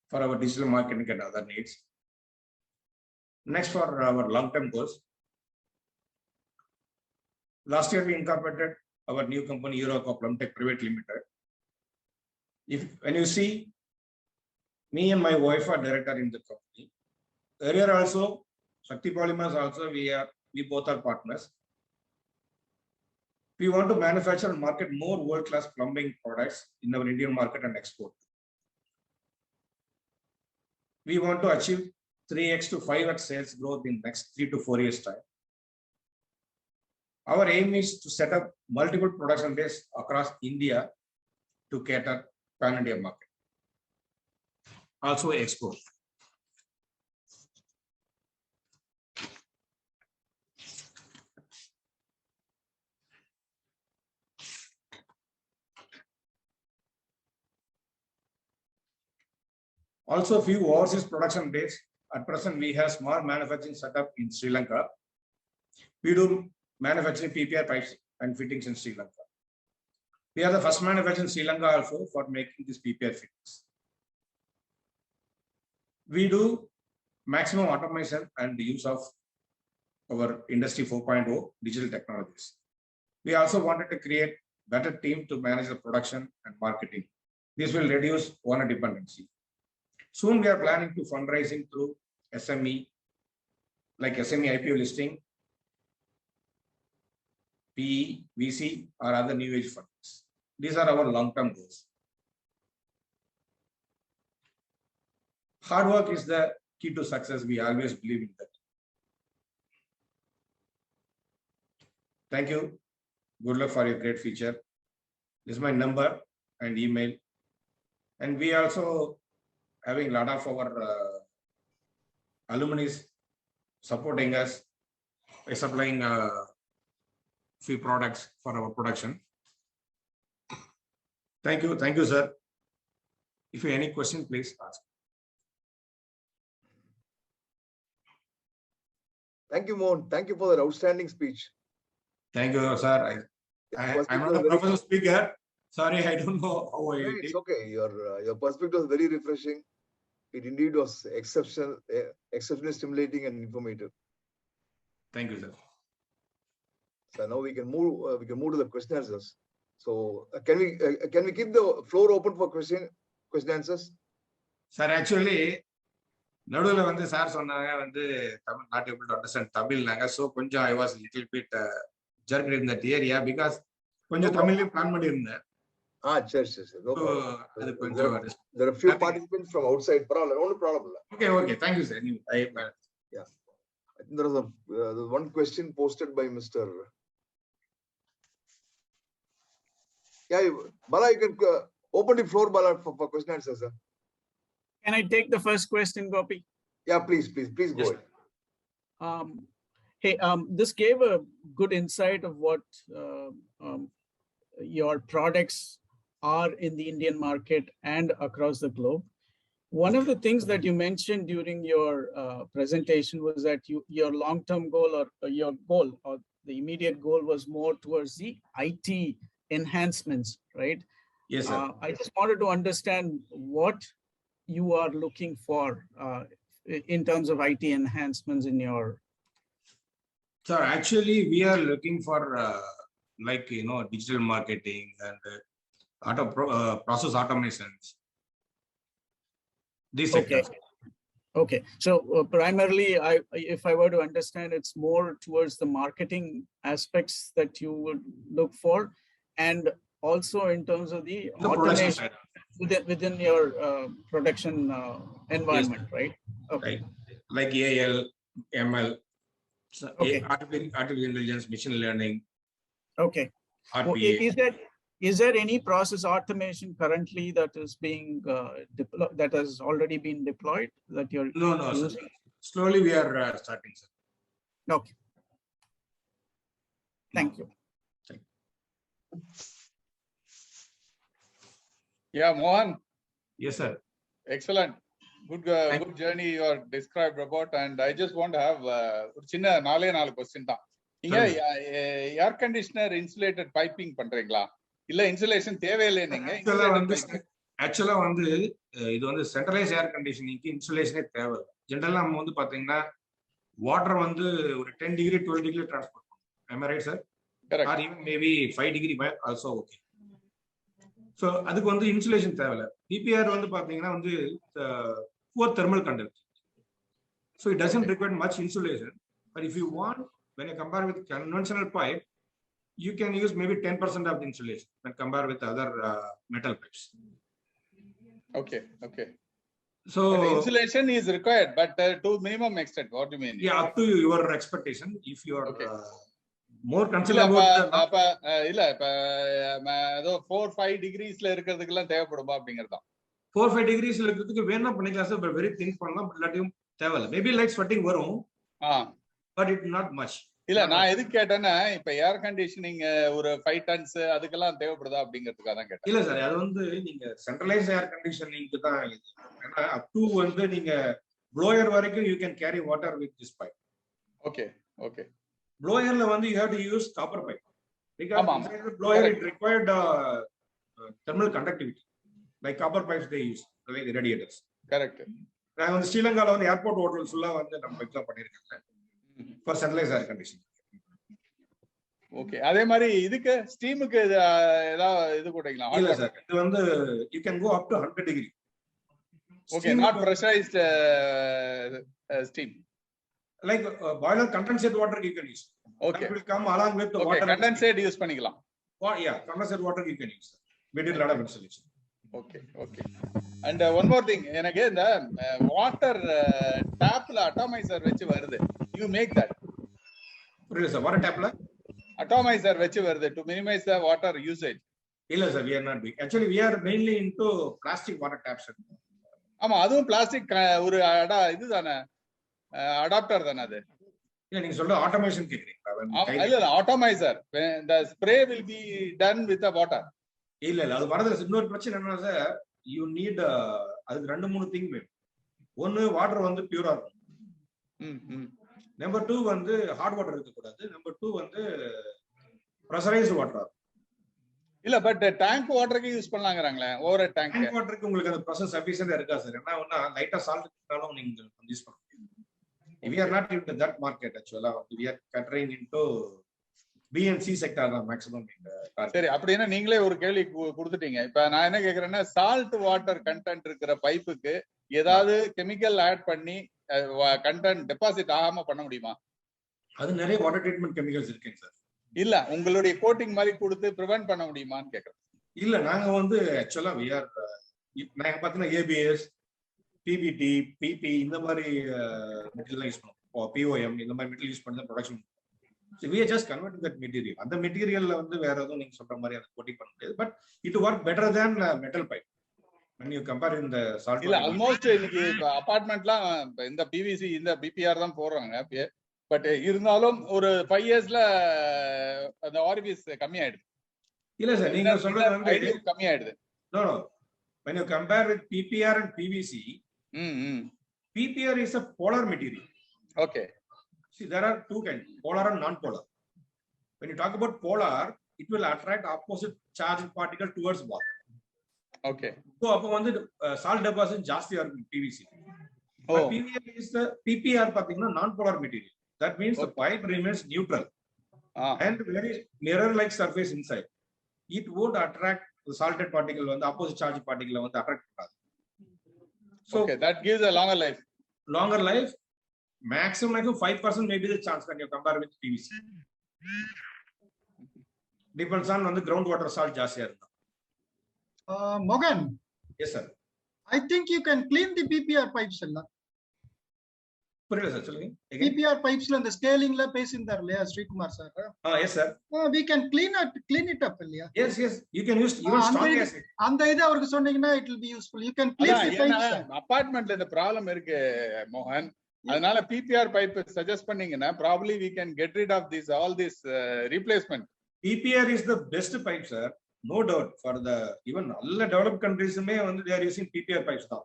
for our digital marketing and other needs. Next, for our long-term goals. Last year, we incorporated our new company, Eurocorp Plumtech Private Limited. When you see, me and my wife are director in the company. Earlier also, Shakti Polymers also, we both are partners. We want to manufacture and market more world-class plumbing products in our Indian market and export. We want to achieve 3x to 5x sales growth in next 3 to 4 years time. Our aim is to set up multiple production bases across India to cater pan-India market. Also export. Also, few overseas production base. At present, we have small manufacturing setup in Sri Lanka. We do manufacturing PPR pipes and fittings in Sri Lanka. We are the first manufacturer in Sri Lanka also for making these PPR fittings. We do maximum automation and the use of our Industry 4.0 digital technologies. We also wanted to create better team to manage the production and marketing. This will reduce owner dependency. Soon we are planning to fundraising through SME, like SME IPO listing, PE, VC, or other new age funds. These are our long-term goals. Hard work is the key to success. We always believe in that. Thank you. Good luck for your great future. This is my number and email. And we also having a lot of our alumni supporting us by supplying few products for our production. Thank you, sir. If you have any question, please ask. Thank you, Mohan. Thank you for that outstanding speech. Thank you, sir. I'm not a professional speaker. Sorry, I don't know how I did. It's okay. Your perspective was very refreshing. It indeed was exceptionally stimulating and informative. Thank you, sir. So now we can move to the question answers. So can we keep the floor open for question answers? Sir, actually, நடுவுல வந்து sir சொன்னாங்க வந்து Tamil not able to understand தமிழ்னாங்க. So கொஞ்சம் I was little bit jerked in that area because கொஞ்சம் தமிழ்லயே plan பண்ணி இருந்தேன். சரி. No problem. There are few participants from outside. No problem. Okay. Thank you, sir. Yeah. I think there was one question posted by Mr. Yeah, Bala, you can open the floor, Bala, for question answers, sir. Can I take the first question, Gopi? Yeah, please go ahead. Hey, this gave a good insight of what your products are in the Indian market and across the globe. One of the things that you mentioned during your presentation was that your long-term goal or your goal or the immediate goal was more towards the IT enhancements, right? Yes, sir. I just wanted to understand what you are looking for in terms of IT enhancements in your. So actually, we are looking for digital marketing and process automations. These sectors. Okay. So primarily, if I were to understand, it's more towards the marketing aspects that you would look for, and also in terms of the automation within your production environment, yes. Right? Okay. Like AL, ML, artificial intelligence, machine learning. Okay. RPA. Is there any process automation currently that is being deployed, that has already been deployed that you're using? Sir. Slowly we are starting, sir. Okay. Thank you. Yeah, Mohan. Yes, sir. Excellent. good journey you are described about, and I just want to have ஒரு சின்ன 4 question தான். நீங்க air conditioner insulated piping பண்றீங்களா இல்ல insulation தேவையில்லை? நீங்க ஆக்சுவலா வந்து இது வந்து சென்ட்ரலைஸ் ஏர் கண்டிஷனிங்க்கு இன்சுலேஷனே தேவை. ஜெனரலா நம்ம வந்து பாத்தீங்கன்னா வாட்டர் வந்து ஒரு 10 டிகிரி 12 டிகிரி டிரான்ஸ்போர்ட் பண்ணும். am I right sir? Correct. Or even maybe 5 degree also okay. So அதுக்கு வந்து இன்சுலேஷன் தேவையில்ல. PPR வந்து பாத்தீங்கன்னா வந்து poor thermal conductivity, so it doesn't require much insulation. But if you want, when you compare with conventional pipe, you can use maybe 10% of the insulation when compared with other metal pipes. Okay. So the insulation is required, but to minimum extent. What do you mean? Yeah, up to your expectation. If you are more concerned about இல்ல இப்ப ஏதோ 4-5 டிகிரிஸ்ல இருக்கிறதுக்கெல்லாம் தேவைப்படுமா அப்படிங்கறதா? 4-5 டிகிரிஸ்ல இருக்கிறதுக்கு வேணா பண்ணிக்கலாம் sir. Very think பண்ணலாம், இல்லாட்டியும் தேவையில்லை. மேபி லைட் ஸ்வெட்டிங் வரும், பட் இட் நாட் மச். இல்ல நான் எதுக்கு கேட்டேன்னா இப்ப ஏர் கண்டிஷனிங் ஒரு 5 டன்ஸ் அதுக்கெல்லாம் தேவைப்படுதா அப்படிங்கிறதுக்காக தான் கேட்டேன். இல்ல சார், அது வந்து நீங்க சென்ட்ரலைஸ் ஏர் கண்டிஷனிங்க்கு தான் இது. ஏன்னா அப் டு வந்து நீங்க ப்ளோயர் வரைக்கும் you can carry water with this pipe. Okay ப்ளோயர்ல வந்து you have to use copper pipe because inside the blower it required thermal conductivity like copper pipes they use, like the radiators. Correct. நான் வந்து ஸ்ரீலங்கால வந்து airport hotels ஃபுல்லா வந்து நம்ம exam பண்ணிருக்கேன் for centralise air condition. Okay, அதே மாதிரி இதுக்கு ஸ்டீமுக்கு ஏதாவது இது போடுறீங்களா? இல்ல சார், இது வந்து you can go up to 100 degree. Okay, not pressurized steam. Like boiler condensate water you can use. Okay. That will come along with the water. Condensate use பண்ணிக்கலாம். Yeah, condensate water you can use. We did a lot of installation. Okay. And one more thing, எனக்கு இந்த water டாப்ல அட்டாமைசர் வெச்சு வருது. You make that. புரியல sir, water டாப்ல அட்டாமைசர் வெச்சு வருது to minimize the water usage. இல்ல sir, we are not doing. Actually we are mainly into plastic water taps. ஆமா, அதுவும் பிளாஸ்டிக் ஒரு இதுதானே, அடாப்டர் தானே அது? இல்ல நீங்க சொல்ற ஆட்டோமேஷன் கேக்குறீங்களா? இல்ல ஆட்டோமைசர் the spray will be done with the water. இல்ல அது வரதுல இன்னொரு பிரச்சனை என்னன்னா சார், you need அதுக்கு 2-3 திங் வேணும். ஒன்னு வாட்டர் வந்து பியூரா இருக்கும். நம்பர் 2 வந்து ஹாட் வாட்டர் இருக்க கூடாது. நம்பர் 2 வந்து பிரஷரைஸ்டு வாட்டர். இல்ல பட் டேங்க் வாட்டருக்கு யூஸ் பண்ணலாங்கறாங்களே, ஓவர் டேங்க் வாட்டருக்கு உங்களுக்கு அந்த ப்ராசஸ் சஃபிஷியன்ட்டா இருக்கா சார்? என்ன ஒண்ணா லைட்டா சால்ட் போட்டாலும் நீங்க யூஸ் பண்ணலாம். We are not into that market actually. We are catering into B and C sector maximum in the target. சரி, அப்படினா நீங்களே ஒரு கேள்வி கொடுத்துட்டீங்க. இப்போ நான் என்ன கேக்குறேன்னா, சால்ட் வாட்டர் கண்டென்ட் இருக்கிற பைப்புக்கு ஏதாவது கெமிக்கல் ஆட் பண்ணி கண்டென்ட் டெபாசிட் ஆகாம பண்ண முடியுமா? அது நிறைய வாட்டர் ட்ரீட்மென்ட் கெமிக்கல்ஸ் இருக்குங்க சார். இல்ல உங்களுடைய கோட்டிங் மாதிரி கொடுத்து பிரிவென்ட் பண்ண முடியுமான்னு கேக்குறேன். இல்ல நாங்க வந்து ஆக்சுவலா we are நாங்க பாத்தீங்கன்னா ABS, PBT, PP இந்த மாதிரி மெட்டீரியல் யூஸ் பண்ணுவோம். POM இந்த மாதிரி மெட்டீரியல் யூஸ் பண்ணி production. So we are just converting that material. அந்த மெட்டீரியல்ல வந்து வேற எதுவும் நீங்க சொல்ற மாதிரி அந்த கோட்டிங் பண்ண முடியாது. But it work better than metal pipe when you compare in the salt. இல்ல ஆல்மோஸ்ட் இன்னைக்கு அபார்ட்மெண்ட்லாம் இந்த PVC இந்த BPR தான் போடுறாங்க. பட் இருந்தாலும் ஒரு 5 இயர்ஸ்ல அந்த ஆர்பிஎஸ் கம்மி ஆயிடுது. இல்ல சார், நீங்க சொல்றது வந்து கம்மி ஆயிடுது. No. When you compare with PPR and PVC, PPR is a polar material. Okay. See, there are two kinds, polar and non-polar. When you talk about polar, it will attract opposite charge particle towards water. Okay. So, அப்போ வந்து salt deposit ஜாஸ்தியா இருக்கும் PVC. But PPR பாத்தீங்கன்னா non-polar material. That means the pipe remains neutral and very mirror-like surface inside. It would attract the salted particle வந்து opposite charge particle வந்து attract பண்ணாது. So that gives a longer life. Longer life, maximum like 5% maybe the chance when you compare with PVC. Depends on the groundwater salt ஜாஸ்தியா இருந்தா. Mogan. Yes sir. I think you can clean the PPR pipes alla. புரியல sir, சொல்லுங்க. PPR pipesல அந்த ஸ்கேலிங்ல பேசிந்தார் இல்லையா Sreekumar sir? yes sir. We can clean it up இல்லையா? Yes, you can use even strong acid. அந்த இது அவருக்கு சொன்னீங்கன்னா it will be useful. You can clean the pipes. அபார்ட்மெண்ட்ல இந்த ப்ராப்ளம் இருக்கு மோகன். அதனால PPR பைப் சஜஸ்ட் பண்ணீங்கன்னா probably we can get rid of this all this replacement. PPR is the best pipe sir, no doubt. For the even all developed countries they are using PPR pipes now.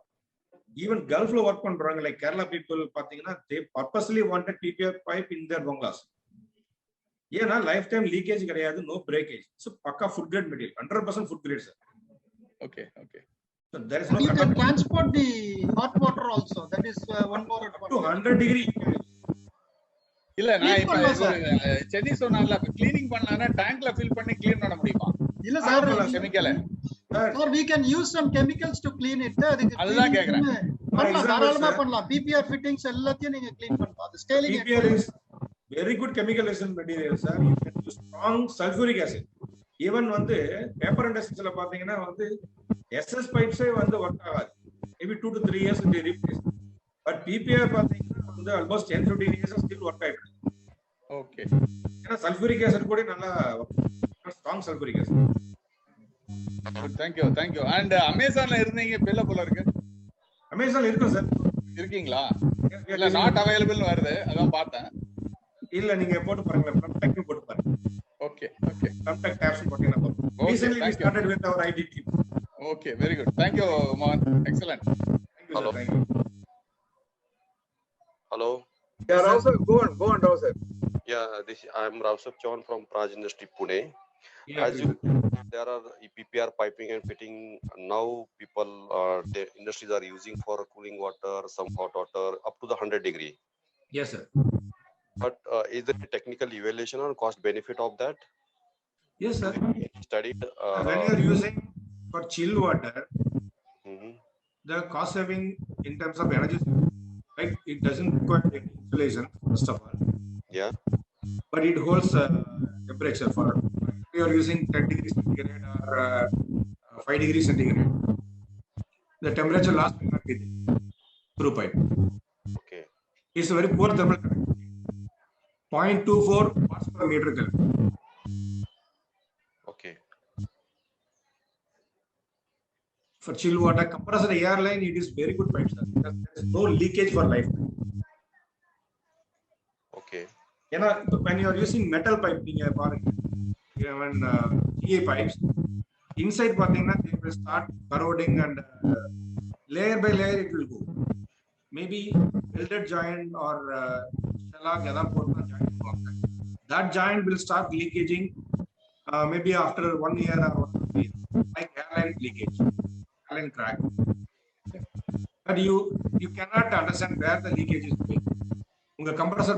Even கல்ஃப்ல work பண்றவங்க like Kerala people பாத்தீங்கன்னா they purposely wanted PPR pipe in their bungalows. ஏன்னா lifetime leakage கிடையாது, no breakage. So pakka food grade material, 100% food grade sir. Okay, okay. So there is no You can transport the hot water also. That is one more up to advantage. 100 degree. இல்ல நான் Clean இப்ப பண்ணலாம் sir. Chennai சொன்னால cleaning பண்ணலாம்னா டேங்க்ல fill பண்ணி clean பண்ண முடியுமா? இல்ல sir, chemical sir, we can use some chemicals to clean it. அதுக்கு அதுதான் கேக்குறேன். பண்ணலாம், தாராளமா பண்ணலாம். PPR fittings எல்லாத்தையும் நீங்க க்ளீன் பண்ணலாம். அது scaling PPR is very good chemical resistant material, sir. You can use strong sulfuric acid. Even வந்து பேப்பர் இண்டஸ்ட்ரியில பாத்தீங்கன்னா வந்து SS பைப்ஸே வந்து ஒர்க் ஆகாது. Maybe 2 to 3 years they replace. But PPR பாத்தீங்கன்னா வந்து almost 10-15 years still work ஆயிடுது. ஓகே. ஏன்னா சல்ஃபூரிக் ஆசிட் கூட நல்லா strong sulphuric acid. Thank you. And அமேசான்ல இருந்தீங்க பெல்ல போல இருக்கு. அமேசான்ல இருக்கும் சார். இருக்கீங்களா? இல்ல நாட் அவைலபிள் வருது, அதான் பார்த்தேன். இல்ல நீங்க போட்டு பாருங்க, கான்டாக்ட் போட்டு பாருங்க. ஓகே. கான்டாக்ட் டாப்ஸ் போட்டீங்கன்னா போதும். Recently we started with our ID team. Okay, very good. Thank you, Mohan. Excellent. Thank you, Hello. sir. Thank you. Hello. Yeah, Rao sir, go on, Rao sir. Yeah, I'm Ravsab Chauhan from Praj Industry, Pune. Yeah, As you, there are PPR piping and fitting. Now people, the industries are using for cooling water, some hot water, up to the 100 degree. yes sir. But is there a technical evaluation or cost benefit of that? Yes sir. Studied. When you are using for chill water, Mhm. the cost saving in terms of energy, right? It doesn't require any insulation first of all, Yeah. but it holds temperature for. If you are using 10 degrees centigrade or 5 degrees centigrade, the temperature loss will not be there through pipe. Okay. It's a very poor thermal conductivity. 0.24 parts per meter current. Okay. For chill water, compressor airline, it is very good pipe, sir. Because there is no leakage for lifetime. Okay. You know, when you are using metal pipe, even GA pipes, inside they will start corroding and layer by layer it will go. Maybe welded joint or that joint will start leakaging maybe after 1 year or 1 year, like airline leakage, airline crack. But you cannot understand where the leakage is going. Your compressor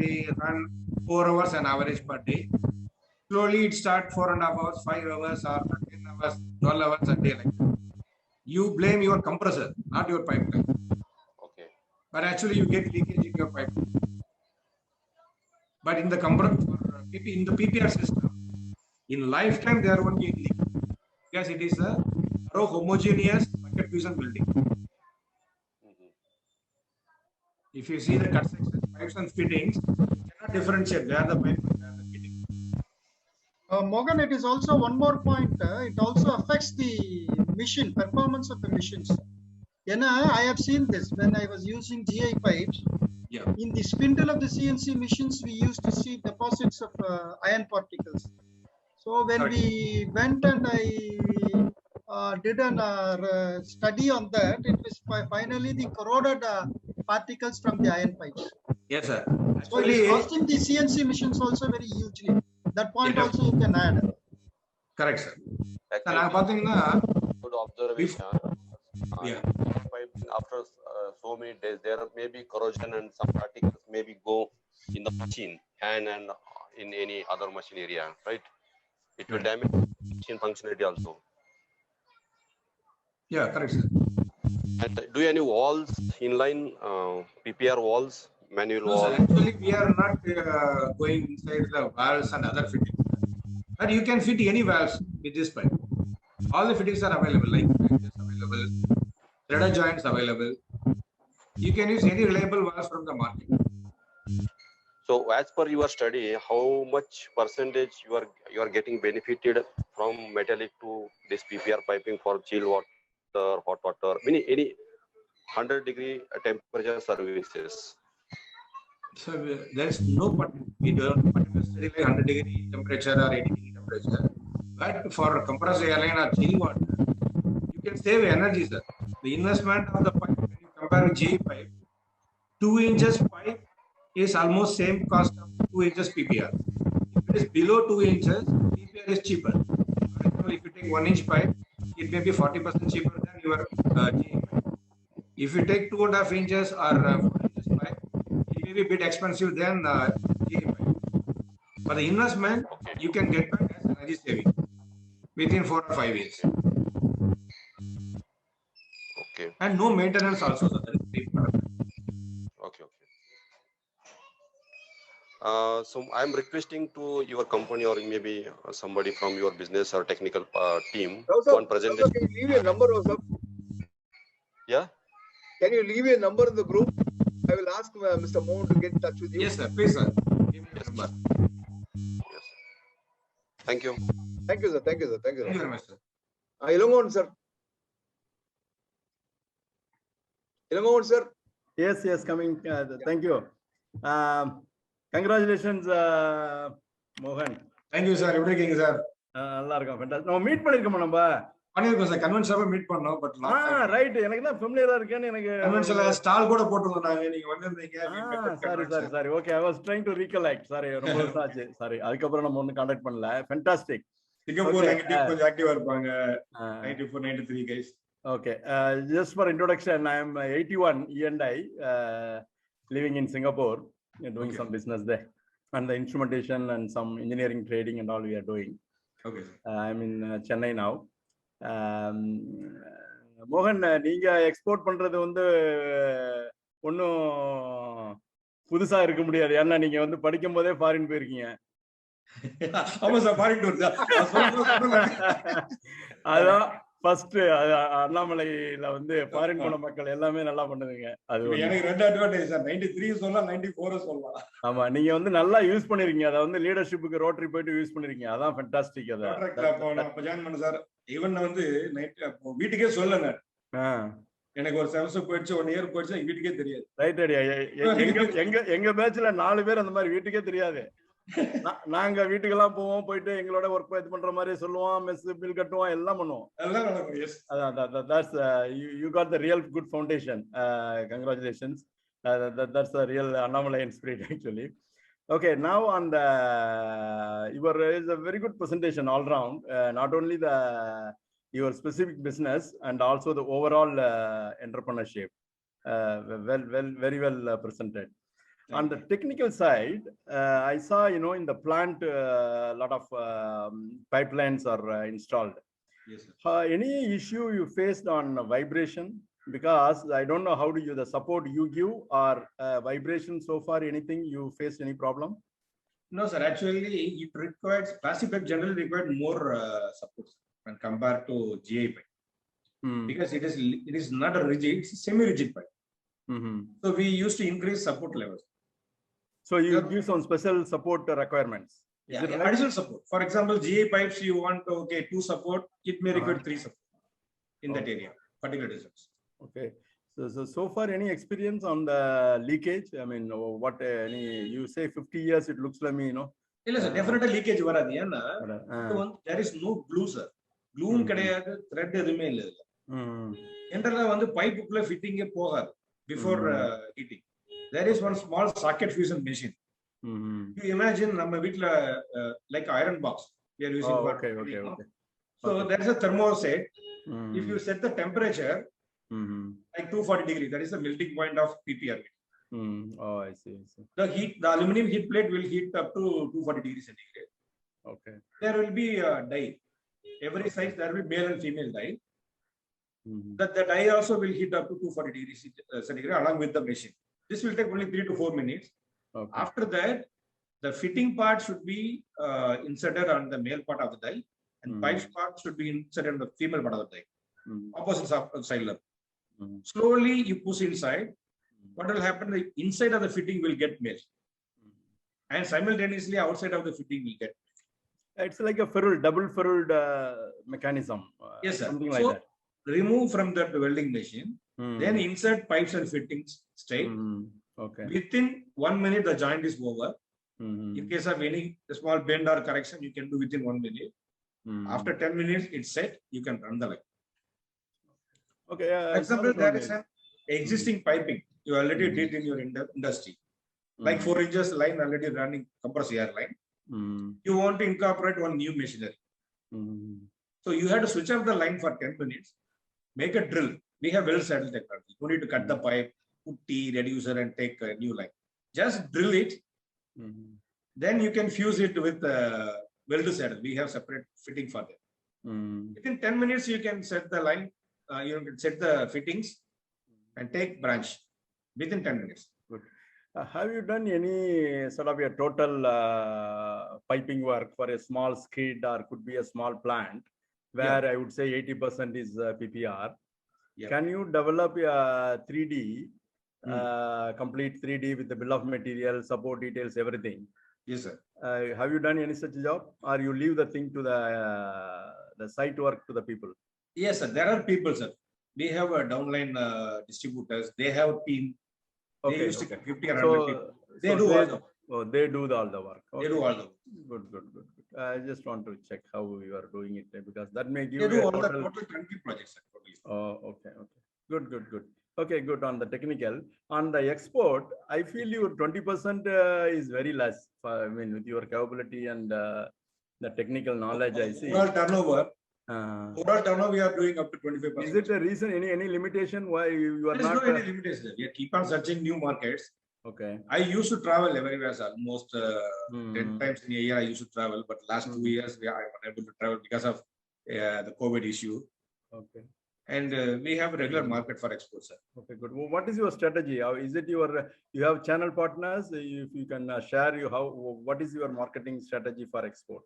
may run 4 hours an average per day. Slowly it starts 4.5 hours, 5 hours, or 10 hours, 12 hours a day like that. You blame your compressor, not your pipeline. Okay. But actually you get leakage in your pipeline. But in the in the PPR system, in lifetime there won't be any leak because it is a homogeneous bucket fusion building. Mhm. If you see the cut sections, pipes and fittings, you cannot differentiate where the pipe and where the fitting. Morgan, it is also one more point. It also affects the machine performance of the machines. I have seen this when I was using GI pipes. Yeah. In the spindle of the CNC machines, we used to see deposits of iron particles. So when Correct. we went and I did a study on that, it was finally the corroded particles from the iron pipes. Yes, sir. So it is costing the CNC machines also very hugely. That point Yeah. also you can add. Correct, sir. Actually, good observation. Yeah. Pipe, after so many days, there may be corrosion and some particles maybe go in the machine and in any other machine area, right? It will damage machine functionality also. Yeah, correct, sir. And do any walls inline PPR walls, manual No, sir. walls? Actually, we are not going inside the valves and other fittings. But you can fit any valves with this pipe. All the fittings are available, like flanges available, threader joints available. You can use any reliable valves from the market. So, as per your study, how much percentage you are getting benefited from metallic to this PPR piping for chill water, hot water, any 100 degree temperature services? So there is no we don't particular study like 100 degree temperature or 80 degree temperature. But for compressor airline or chill water, you can save energy, sir. The investment of the pipe, when you compare with GE pipe, 2 inches pipe is almost same cost of 2 inches PPR. If it is below 2 inches, PPR is cheaper. For example, if you take 1 inch pipe, it may be 40% cheaper than your GE pipe. If you take 2.5 inches or 4 inches pipe, it may be a bit expensive than GE pipe. For the investment, you can get back as energy saving within 4 or 5 years. Okay. And no maintenance also, sir. That is very important. Okay. So I'm requesting to your company or maybe somebody from your business or technical team one presentation. Can you leave your number also? Yeah. Can you leave your number in the group? I will ask Mr. Mohan to get in touch with you. Yes, sir. Please, sir. Give me your number. Yes. Thank you. Thank you, sir. Thank you, sir. Thank you, Thank you sir. very much, sir. Ilangon, sir. Ilangon, sir. Yes, coming. Thank you. Congratulations, Mohan. Thank you, sir. எப்படி இருக்கீங்க sir? நல்லா இருக்கும். Fantastic. நம்ம meet பண்ணிருக்கோமா நம்ம? பண்ணிருக்கோம் sir. கன்வென்ஷன்ல meet பண்ணோம். But right. எனக்கு தான் ஃபெமிலியரா இருக்கேன்னு எனக்கு கன்வென்ஷன்ல ஸ்டால் கூட போட்டுருந்தோம் நாங்க. நீங்க வந்திருந்தீங்க. Sorry. Okay. I was trying to recollect. Sorry, ரொம்ப வருஷம் ஆச்சு. சாரி. அதுக்கப்புறம் நம்ம ஒன்னும் கான்டாக்ட் பண்ணல. ஃபென்டாஸ்டிக். சிங்கப்பூர்ல எங்க டீம் கொஞ்சம் ஆக்டிவா இருப்பாங்க. 94 93 guys. Okay. Just for introduction, I am 81 E&I, living in Singapore, doing some business there, and the instrumentation and some engineering trading and all we are doing. Okay. I'm in Chennai now. மோகன், நீங்க export பண்றது வந்து ஒன்னும் புதுசா இருக்க முடியாது. ஏன்னா நீங்க வந்து படிக்கும் போதே ஃபாரின் போயிருக்கீங்க. ஆமா சார், ஃபாரின் டூர் தான். அதான் ஃபர்ஸ்ட் அண்ணாமலையில வந்து ஃபாரின் போன மக்கள் எல்லாமே நல்லா பண்ணுதுங்க. அது எனக்கு ரெண்டு அட்வான்டேஜ் சார். 93 சொல்லலாம், 94 சொல்லலாம். ஆமா, நீங்க வந்து நல்லா யூஸ் பண்ணிருக்கீங்க. அதை வந்து லீடர்ஷிப்புக்கு ரோட்டரி போயிட்டு யூஸ் பண்ணிருக்கீங்க. அதான் ஃபென்டாஸ்டிக். அத அப்ப ஜாயின் பண்ண சார். ஈவன் வந்து நைட் வீட்டுக்கே சொல்லல. எனக்கு ஒரு செமஸ்டர் போயிடுச்சு, 1 இயர் போயிடுச்சு, வீட்டுக்கே தெரியாது. ரைட். எங்க பேட்ச்ல 4 பேர் அந்த மாதிரி வீட்டுக்கே தெரியாது. நாங்க வீட்டுக்கெல்லாம் போவோம், போயிட்டு எங்களோட ஒர்க் இது பண்ற மாதிரி சொல்லுவோம், மெஸ் பில் கட்டுவோம், எல்லாம் பண்ணுவோம். That's you got the real good foundation. Congratulations. That's the real Annamalai spirit actually. Okay, now on the your is a very good presentation all round. Not only your specific business and also the overall entrepreneurship. Very well presented. On the technical side, I saw, in the plant, a lot of pipelines are installed. Yes, sir. Any issue you faced on vibration? Because I don't know how do you the support you give or vibration so far. Anything you faced any problem? No, sir. Actually, it requires plastic pipe generally required more support when compared to GI pipe, because it is not a rigid, it's a semi-rigid pipe. So we used to increase support levels. So you give some special support requirements. Yeah, additional support. For example, GA pipes, you want 2 support, it may require 3 support in that area, particular distance. Okay. So far, any experience on the leakage? I mean, what you say 50 years, it looks like me, Yes, sir. Definitely leakage varadi. There is no glue, sir. Glue கிடையாது, thread எதுமே இல்ல. Enterla வந்து pipe குள்ள fitting போகாது before heating. There is one small socket fusion machine. You imagine நம்ம வீட்ல like iron box we are using for okay. So there is a thermoset. If you set the temperature like 240 degrees, that is the melting point of PPR. I see. The aluminum heat plate will heat up to 240 degrees centigrade. Okay. There will be a die. Every size there will be male and female die. That the die also will heat up to 240 degrees centigrade along with the machine. This will take only 3 to 4 minutes. Okay. After that, the fitting part should be inserted on the male part of the die, and pipe part should be inserted on the female part of the die, opposite side level. Slowly you push inside. What will happen? The inside of the fitting will get made, and simultaneously outside of the fitting will get. It's like a double ferruled mechanism. Yes, sir. Something like that. Remove from that welding machine, then insert pipes and fittings straight. Okay. Within 1 minute, the joint is over. In case of any small bend or correction, you can do within 1 minute. After 10 minutes, it's set. You can run the line. Okay. For example, there is an existing piping you already did in your industry, like 4 inches line already running compressed air line. You want to incorporate one new machinery. So you have to switch off the line for 10 minutes, make a drill. We have well settled technology. You need to cut the pipe, put T, reducer, and take a new line. Just drill it. Then you can fuse it with weld saddle. We have separate fitting for that. Within 10 minutes, you can set the line, you can set the fittings and take branch within 10 minutes. Good. Have you done any sort of a total piping work for a small skid or could be a small plant where I would say 80% is PPR? Can you develop a 3D, complete 3D with the bill of material, support details, everything? Yes, sir. Have you done any such job, or you leave the thing to the site work to the people? Yes, sir. There are people, sir. We have a downline distributors. They have a team. They used to 50 or 100 people. They do all the work. Oh, they do all the work. They do all the work. Good. I just want to check how you are doing it because that may give They do you all the total 20 projects, sir. Oh, okay. Good. Okay, good. On the technical, on the export, I feel your 20% is very less. I mean, with your capability and the technical knowledge, I see. Overall turnover, we are doing up to 25%. Is it a reason? Any limitation why you are There is not? no any limitation. We keep on searching new markets. Okay. I used to travel everywhere, sir. Almost 10 times in a year I used to travel, but last 2 years I am unable to travel because of the COVID issue. Okay. And we have a regular market for export, sir. Okay, good. Well, what is your strategy? How is it you have channel partners? If you can share what is your marketing strategy for export?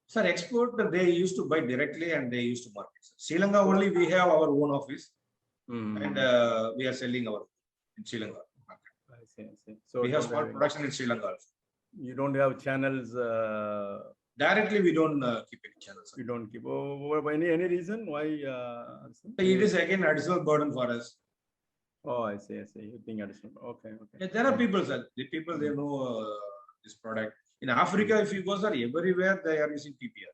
Sir, export, they used to buy directly and they used to market. Sri Lanka only we have our own office and we are selling our in Sri Lanka market. I see. So we have small production in Sri Lanka also. You don't have channels. Directly, we don't keep any channels. You don't keep. Any reason why? It is again additional burden for us. Oh, I see. You think additional. Okay. Yeah, there are people, sir. The people they know this product. In Africa, if you go, sir, everywhere they are using PPR.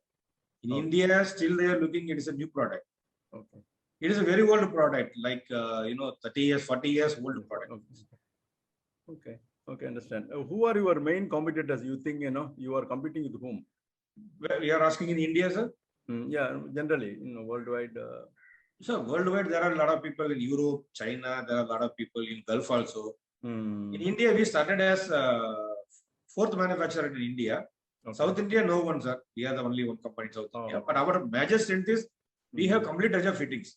In India, still they are looking. It is a new product. Okay. It is a very old product, like 30 years, 40 years old product. Okay, understand. Who are your main competitors? You think you are competing with whom? We are asking in India, sir. Yeah, generally, worldwide. So worldwide, there are a lot of people in Europe, China. There are a lot of people in Gulf also. In India, we started as fourth manufacturer in India. Okay. South India, no one, sir. We are the only one company in South India. But our major strength is we have complete range of fittings.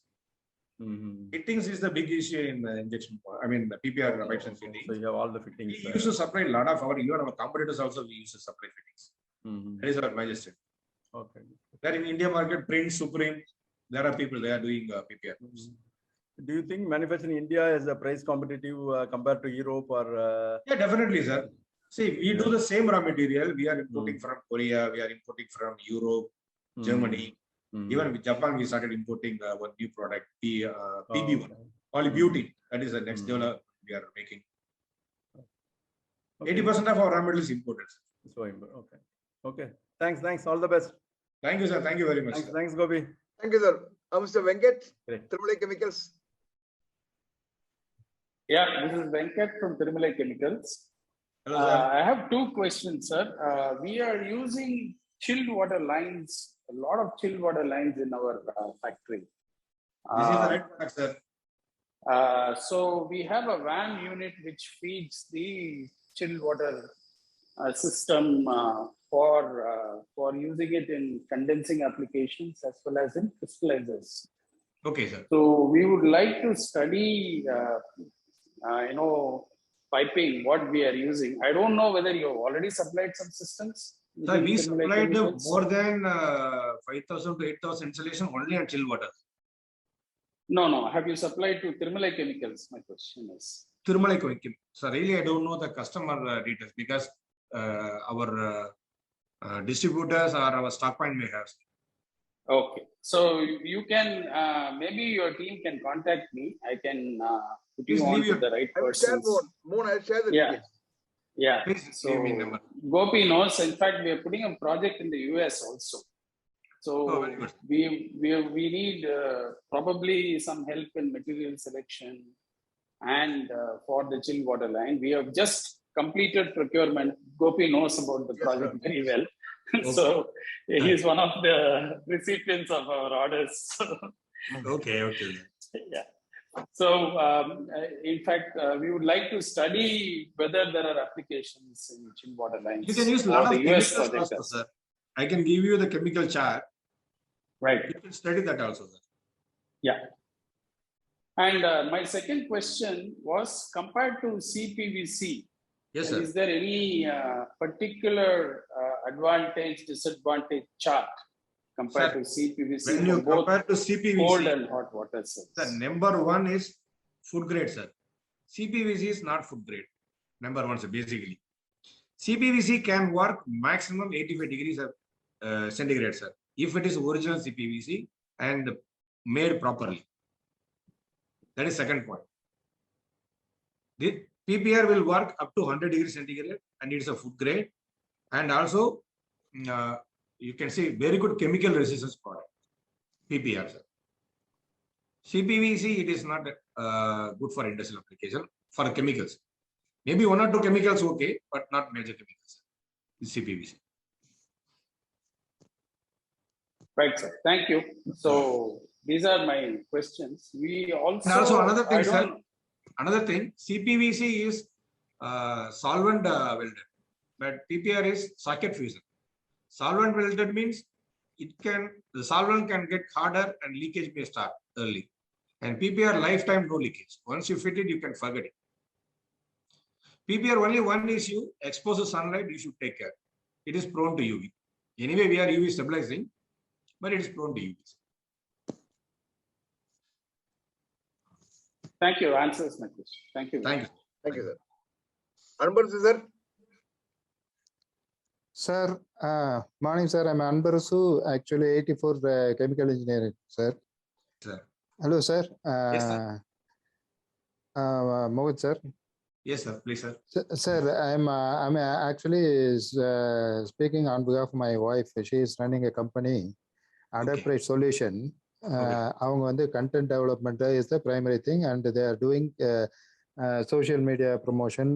Fittings is the big issue in injection. I mean, the PPR pipes and fittings. So you have all the fittings. We used to supply a lot of even our competitors also. We used to supply fittings. That is our major strength. Okay. There in India market, Prince, Supreme, there are people they are doing PPR. Do you think manufacturing in India is a price competitive compared to Europe or? Yeah, definitely, sir. See, we do the same raw material. We are importing from Korea. We are importing from Europe, Germany. Even with Japan, we started importing one new product, PB1, polybutene. That is the next development we are making. 80% of our raw material is imported. So, okay. Thanks. All the best. Thank you, sir. Thank you very much. Thanks, Gopi. Thank you, sir. Mr. Venkat, Great. Thermalay Chemicals. Yeah, this is Venkat from Thermalay Chemicals. Hello, sir. I have two questions, sir. We are using chilled water lines, a lot of chilled water lines in our factory. This is the right product, sir. So we have a VAN unit which feeds the chilled water system for using it in condensing applications as well as in crystallizers. Okay, sir. So we would like to study, piping, what we are using. I don't know whether you have already supplied some systems. So we supplied more than 5,000 to 8,000 installation only on chilled water. No. Have you supplied to Thermalay Chemicals? My question is. Thermalay Chemicals. So really, I don't know the customer details because our distributors or our stock point may have. Okay. So you can, maybe your team can contact me. I can put you on to the right person. I'll share the details. Yeah. Please So give me number. Gopi knows. In fact, we are putting a project in the US also. So very good. we need probably some help in material selection and for the chill water line. We have just completed procurement. Gopi knows about the project very well. So he is one of the recipients of our orders. Okay. Yeah. So in fact, we would like to study whether there are applications in chill water lines. You can use a lot of chemicals also, sir. I can give you the chemical chart. Right. You can study that also, sir. Yeah. And my second question was compared to CPVC. Yes, sir. Is there any particular advantage, disadvantage chart compared to CPVC? When you compare to CPVC, cold and hot water cells. The number one is food grade, sir. CPVC is not food grade. Number one, sir, basically. CPVC can work maximum 85 degrees of centigrade, sir, if it is original CPVC and made properly. That is second point. The PPR will work up to 100 degrees centigrade and it's a food grade. And also, you can see very good chemical resistance product, PPR, sir. CPVC, it is not good for industrial application, for chemicals. Maybe 1 or 2 chemicals, okay, but not major chemicals. CPVC. Right, sir. Thank you. So these are my questions. We also, and also another thing, sir. Another thing, CPVC is solvent welded, but PPR is socket fusion. Solvent welded means the solvent can get harder and leakage may start early. And PPR lifetime no leakage. Once you fit it, you can forget it. PPR only one issue, expose to sunlight, you should take care. It is prone to UV. Anyway, we are UV stabilizing, but it is prone to UV. Thank you. Answers my question. Thank you. Thank you. Thank you, sir. Anbarasu, sir. Sir, morning, sir. I'm Anbarasu, actually 84 chemical engineering, sir. Sir. Hello, sir. Yes, sir. Mohit, sir. Yes, sir. Please, sir. Sir, I'm actually speaking on behalf of my wife. She is running a company, Enterprise Solution. அவங்க வந்து content development is the primary thing, and they are doing social media promotion,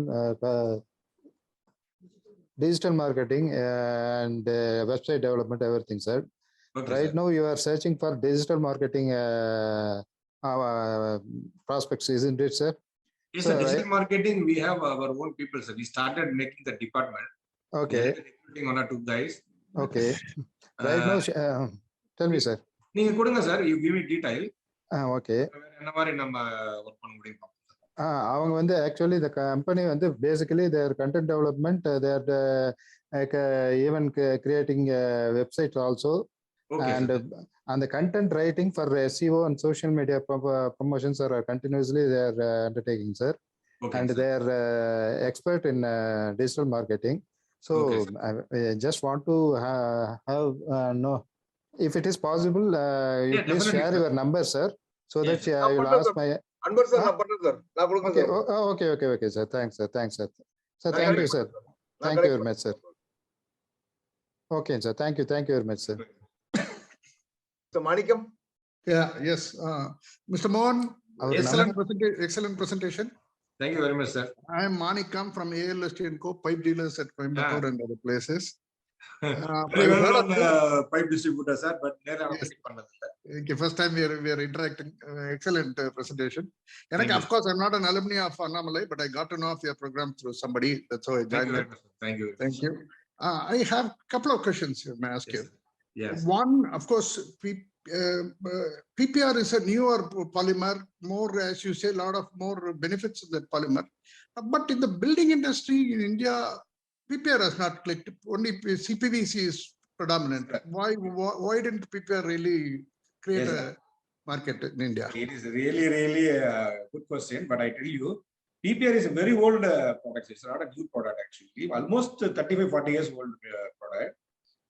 digital marketing, and website development, everything, sir. Right, sir. Now you are searching for digital marketing prospects, isn't it, sir? Yes, sir. Digital marketing, we have our own people, sir. We started making the department. Okay. Recruiting 1 or 2 guys. Okay. Right now, tell me, sir. நீங்க கொடுங்க sir, you give me detail. Okay. என்ன மாதிரி நம்ம work பண்ண முடியும்? அவங்க வந்து actually the company வந்து basically their content development, they are even creating websites also. Okay, and the content writing for SEO and social media promotions are continuously they are undertaking, sir. Okay, and sir. They are expert in digital marketing. So okay, I just want to have know if it is possible, you please share your number, sir, so that I will ask my Anbar sir, okay, sir. Thanks, sir. Sir, thank you, sir. Thank you very much, sir. Okay, sir. Thank you very much, sir. So Manikam? Yeah, yes. Mr. Mohan, excellent presentation. Thank you very much, sir. I am Manikam from ALST & Co. Pipe dealers at Coimbatore and other places. Pipe distributor, sir, but yes. Okay, first time we are interacting. Excellent presentation. And of course, I'm not an alumni of Annamalai, but I got to know of your program through somebody. That's how I joined it. Thank you. I have a couple of questions here, may I ask you? Yes. One, of course, PPR is a newer polymer, more, as you say, a lot of more benefits of that polymer. But in the building industry in India, PPR has not clicked. Only CPVC is predominant. Why didn't PPR really create a market in India? It is really a good question, but I tell you, PPR is a very old product. It's not a new product actually. Almost 35-40 years old product.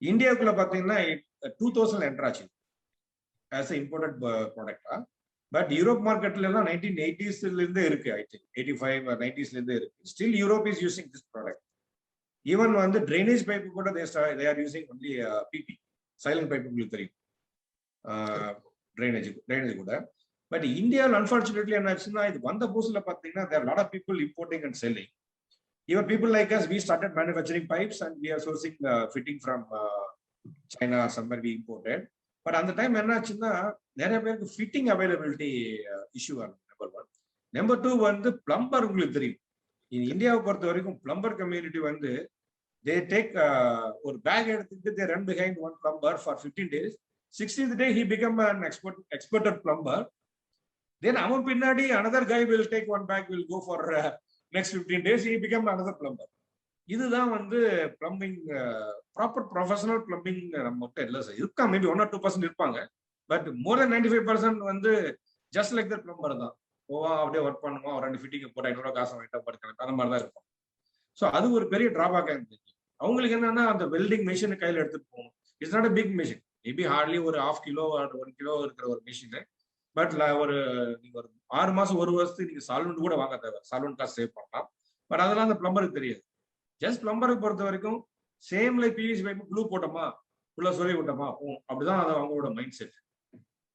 India kulla pathina 2000 entrachu as an imported product. But Europe market la 1980s la irundhe irukku, I think 85 or 90s la irundhe irukku. Still Europe is using this product. Even on the drainage pipe, they are using only PP, silent pipe உங்களுக்கு தெரியும், drainage கூட. But இந்தியாவில் unfortunately என்ன ஆச்சுன்னா, இது வந்த புதுசுல பார்த்தீங்கன்னா there are lot of people importing and selling. Even people like us, we started manufacturing pipes and we are sourcing fitting from China or somewhere we imported. But அந்த time என்ன ஆச்சுன்னா நிறைய பேருக்கு ஃபிட்டிங் அவைலபிலிட்டி இஷ்யூ ஆகும். Number 1. Number 2 வந்து plumber உங்களுக்கு தெரியும். இந்தியாவை பொறுத்த வரைக்கும் பிளம்பர் கம்யூனிட்டி வந்து they take ஒரு பேக் எடுத்துட்டு they run behind one plumber for 15 days. 16th day he become an experted plumber. Then அவன் பின்னாடி another guy will take one bag, will go for next 15 days, he become another plumber. இதுதான் வந்து plumbing, proper professional plumbing மட்டும் இல்லை sir. இருக்கா maybe 1 or 2% இருப்பாங்க. But more தென் 95% வந்து just like that plumber தான். போவா அப்படியே ஒர்க் பண்ணுமா, ஒரு 2 ஃபிட்டிங் போட்டு 500 காசு வாங்கிட்டா படுக்கலாம், அந்த மாதிரி தான் இருக்கும். ஸோ அது ஒரு பெரிய டிராபேக்காக இருந்துச்சு. அவங்களுக்கு என்னன்னா அந்த வெல்டிங் மிஷினை கையில் எடுத்துட்டு போகணும். It's not a big machine, maybe hardly ஒரு 1/2 கிலோ or 1 கிலோ இருக்கிற ஒரு மிஷின். பட் ஒரு நீங்க ஒரு 6 மாசம் 1 வருஷத்துக்கு நீங்க சால்வெண்ட் கூட வாங்க தேவை, சால்வெண்ட் காசு சேவ் பண்ணலாம். பட் அதெல்லாம் அந்த பிளம்பருக்கு தெரியாது. ஜஸ்ட் பிளம்பருக்கு பொறுத்த வரைக்கும் same like PVC pipe glue போட்டோமா, உள்ள சொல்லி விட்டோமா, அப்படிதான் அது அவங்களோட மைண்ட் செட்.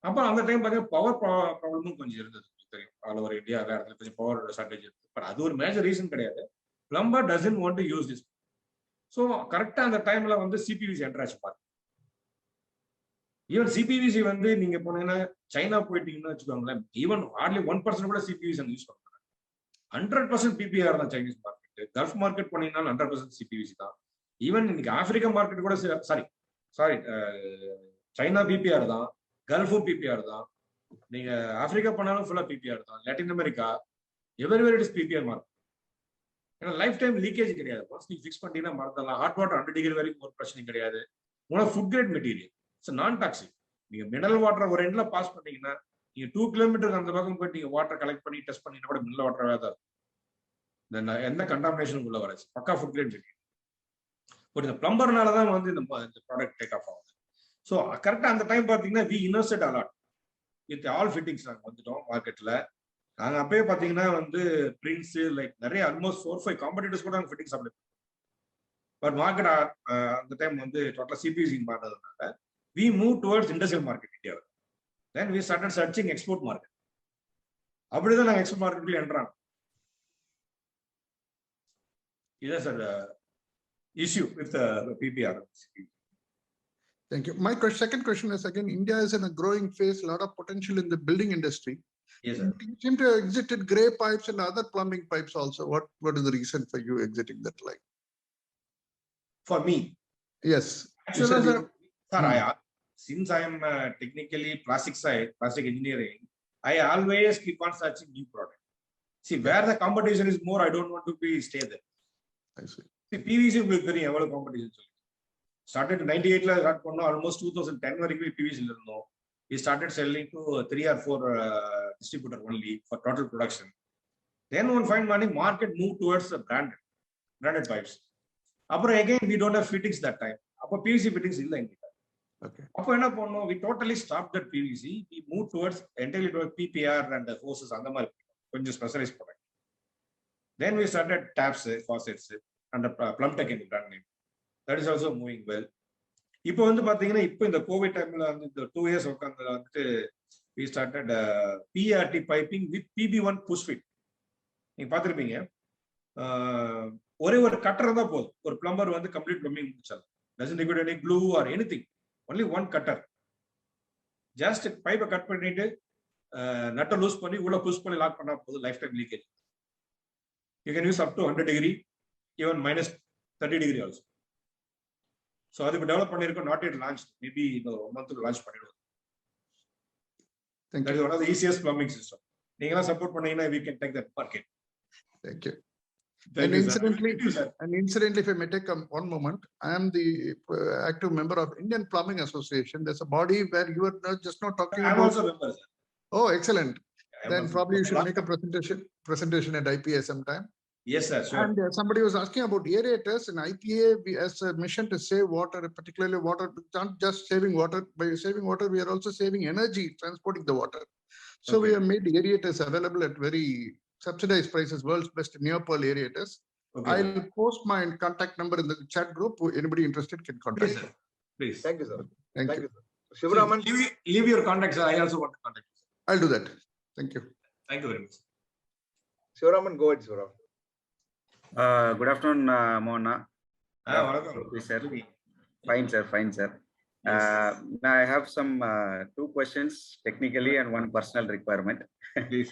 அப்போ அந்த டைம் பார்த்தீங்கன்னா பவர் ப்ராப்ளமும் கொஞ்சம் இருந்தது, தெரியும். ஆல் ஓவர் இந்தியா எல்லா இடத்துல கொஞ்சம் பவர் ஷார்டேஜ் இருக்கு. பட் அது ஒரு மேஜர் ரீசன் கிடையாது. Plumber doesn't want to use this. So கரெக்டா அந்த டைம்ல வந்து சிபிவிசி என்ட்ராச்சு பாருங்க. ஈவன் சிபிவிசி வந்து நீங்க போனீங்கன்னா சைனா போயிட்டீங்கன்னு வச்சுக்கோங்களேன், ஈவன் ஹார்ட்லி 1% கூட சிபிவிசி யூஸ் பண்ணுறாங்க. 100% பிபிஆர் தான் சைனீஸ் மார்க்கெட். கல்ஃப் மார்க்கெட் போனீங்கன்னா 100% சிபிவிசி தான். ஈவன் இன்னைக்கு ஆப்பிரிக்கா மார்க்கெட் கூட சாரி சைனா பிபிஆர் தான், கல்ஃபும் பிபிஆர் தான். நீங்க ஆப்பிரிக்கா போனாலும் ஃபுல்லா பிபிஆர் தான். Latin America எவரிவேர் it is PPR market. ஏன்னா லைஃப் டைம் லீக்கேஜ் கிடையாது. ஒன்ஸ் நீங்க ஃபிக்ஸ் பண்ணிட்டீங்கன்னா மறந்துடலாம். ஹாட் வாட்டர் 100 டிகிரி வரைக்கும் ஒரு பிரச்சனை கிடையாது. உங்களுக்கு ஃபுட் கிரேட் மெட்டீரியல், இட்ஸ் நான் டாக்ஸிக். நீங்க மினரல் வாட்டர் ஒரு எண்ட்ல பாஸ் பண்ணீங்கன்னா நீங்க 2 கிலோமீட்டருக்கு அந்த பக்கம் போயிட்டு நீங்க வாட்டர் கலெக்ட் பண்ணி டெஸ்ட் பண்ணீங்கன்னா கூட மினரல் வாட்டராக தான் இருக்கும். எந்த கண்டாமினேஷன் உள்ள வராது. பக்கா ஃபுட் கிரேட் மெட்டீரியல். பட் இந்த பிளம்பர்னால தான் வந்து இந்த ப்ராடக்ட் டேக் ஆஃப் ஆகுது. ஸோ கரெக்டாக அந்த டைம் பார்த்தீங்கன்னா we invested a lot with all fittings. நாங்கள் வந்துட்டோம் மார்க்கெட்டில். நாங்கள் அப்பயே பார்த்தீங்கன்னா வந்து பிரின்ஸ் லைக் நிறைய ஆல்மோஸ்ட் 4-5 காம்படிட்டர்ஸ் கூட நாங்கள் ஃபிட்டிங் சப்ளை. பட் மார்க்கெட் அந்த டைம் வந்து டோட்டலாக சிபிஎஸ்சி மாறினதுனால we move towards industrial market இந்தியாவில். Then we started searching export market. அப்படிதான் நாங்கள் எக்ஸ்போர்ட் மார்க்கெட்ல என்ட்ராங்க. இதுதான் sir issue with the PPR. Thank you. My second question is again, India is in a growing phase, a lot of potential in the building industry. Yes, sir. You seem to have exited gray pipes and other plumbing pipes also. What is the reason for you exiting that line? For me? Yes. Actually, sir, since I am technically plastic engineering, I always keep on searching new product. See, where the competition is more, I don't want to stay there. I see. PVC உங்களுக்கு தெரியும் எவ்வளவு competition சொல்லி. Started 98ல start பண்ணோம். Almost 2010 வரைக்கும் பிவிசில இருந்தோம். We started selling to 3 or 4 distributor only for total production. Then one fine morning market moved towards the branded pipes. அப்புறம் again we don't have fittings that time. அப்ப PVC fittings இல்ல எங்கிட்ட. Okay. அப்ப என்ன பண்ணோம், we totally stopped that PVC. We moved towards entirely towards PPR and hoses அந்த மாதிரி கொஞ்சம் specialise product. Then we started taps, faucets and plum tech in the brand name. That is also moving well. இப்போ வந்து பாத்தீங்கன்னா இப்போ இந்த Covid டைம்ல வந்து இந்த 2 years உட்கார்ந்ததுல வந்துட்டு we started PRT piping with PB1 push fit. நீங்க பாத்திருப்பீங்க. ஒரே ஒரு கட்டர் தான் போதும், ஒரு பிளம்பர் வந்து கம்ப்ளீட் பிளம்பிங் முடிச்சாலும். doesn't require any glue or anything, only one cutter. just பைப்பை கட் பண்ணிட்டு நட்டை லூஸ் பண்ணி உள்ள புஷ் பண்ணி லாக் பண்ணா போதும். Life time leakage. you can use up to 100 degree, even minus 30 degree also. So அது டெவலப் பண்ணிருக்கோம், not yet launched, maybe இந்த ஒரு மந்த்ல லான்ச் பண்ணிடுவோம். Thank that you. is one of the easiest plumbing system. நீங்க support பண்ணீங்கன்னா we can take that market. Thank you. Thank And you, incidentally, if I may take one moment, I am the active member of Indian Plumbing Association. There's a body where you are just not talking I'm about. also a member, sir. Oh, excellent. Then also probably you should member. make a presentation at IPA sometime. Yes, sir, sure. And somebody was asking about aerators. In IPA, we, as a mission to save water, particularly water, not just saving water. By saving water, we are also saving energy transporting the water. So we have made aerators available at very subsidized prices, world's best Neopol aerators. Okay. I'll post my contact number in the chat group. Anybody interested can contact. Please, sir. Please. Thank you, sir. Thank you. Shivaraman, Leave your contact, sir. I also want to contact you. I'll do that. Thank you. Thank you very much. Shivaraman, go ahead, Shivaraman. Good afternoon, Mona. Welcome. Sir. Fine, sir. Fine, sir. Now I have some 2 questions technically and 1 personal requirement. Please.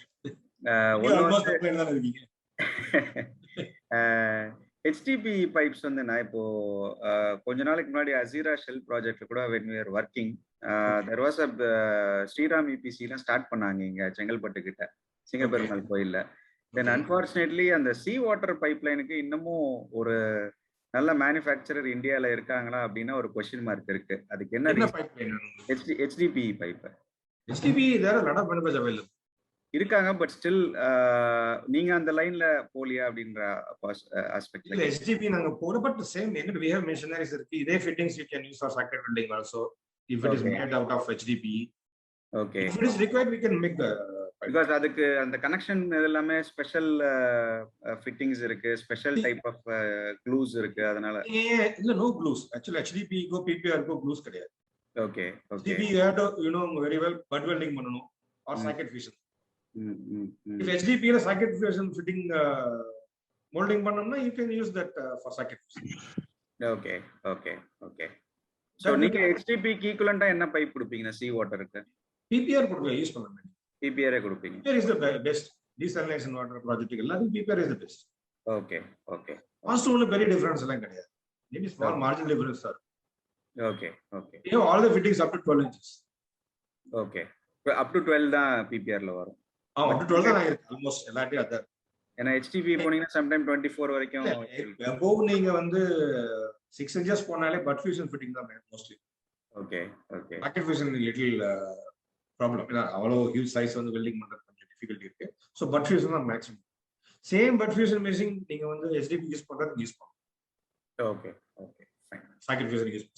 HDP pipes வந்து நான் இப்போ கொஞ்ச நாளைக்கு முன்னாடி Aseera shell ப்ராஜெக்ட்ல கூட when we were working there was a Sriram EPC ல start பண்ணாங்க இங்க செங்கல்பட்டு கிட்ட சிங்கப்பெருமாள் கோயில்ல. தென் அன்பார்ச்சுனேட்லி அந்த சி வாட்டர் பைப்லைனுக்கு இன்னமும் ஒரு நல்ல மேனுஃபேக்சரர் இந்தியால இருக்காங்களா அப்படின்னா ஒரு கொஸ்டின் மார்க் இருக்கு. அதுக்கு என்ன HDP pipe HDP there are a lot of manufacturers available. இருக்காங்க பட் ஸ்டில் நீங்க அந்த லைன்ல போலியா அப்படின்ற ஆஸ்பெக்ட்ல இல்ல HDP நாங்க போற பட் சேம் என்ன we have machineries இருக்கு. இதே fittings you can use for socket welding also if it is made out of HDP. Okay, if it is required we can make the because அதுக்கு அந்த connection எல்லாமே special fittings இருக்கு, special type of clues இருக்கு. அதனால இல்ல no glues actually HDP go PPR go glues கிடையாது. Okay, HDP you have to you know very well bud welding பண்ணனும் or socket fusion. If HDP ல socket fusion fitting molding பண்ணனும்னா you can use that for socket fusion. Okay. So நீங்க HDP க்கு ஈக்குவலண்டா என்ன pipe கொடுப்பீங்க C வாட்டருக்கு? PPR கொடுப்பீங்க use பண்ணலாம். PPR கொடுப்பீங்க. PPR is the best desalination water project எல்லாத்துக்கும் PPR is the best. Okay. Cost ஒண்ணு பெரிய டிஃபரன்ஸ் எல்லாம் கிடையாது. Maybe small marginal difference sir. Okay. You have all the fittings up to 12 inches. Okay. Up to 12 தான் PPR ல வரும். up to 12 தான் இருக்கு almost எல்லாத்தையும் அதர். ஏன்னா HDP போனீங்கன்னா sometime 24 வரைக்கும் above நீங்க வந்து 6 inches போனாலே butt fusion fitting தான் mostly. Okay. Socket fusion little problem. அவ்வளவு ஹியூஜ் சைஸ் வந்து வெல்டிங் பண்றது கொஞ்சம் டிஃபிகல்ட்டி இருக்கு. சோ butt fusion தான் maximum. Same butt fusion machine நீங்க வந்து HDP யூஸ் பண்றது யூஸ் பண்ணலாம். Okay. Fine. Socket fusion use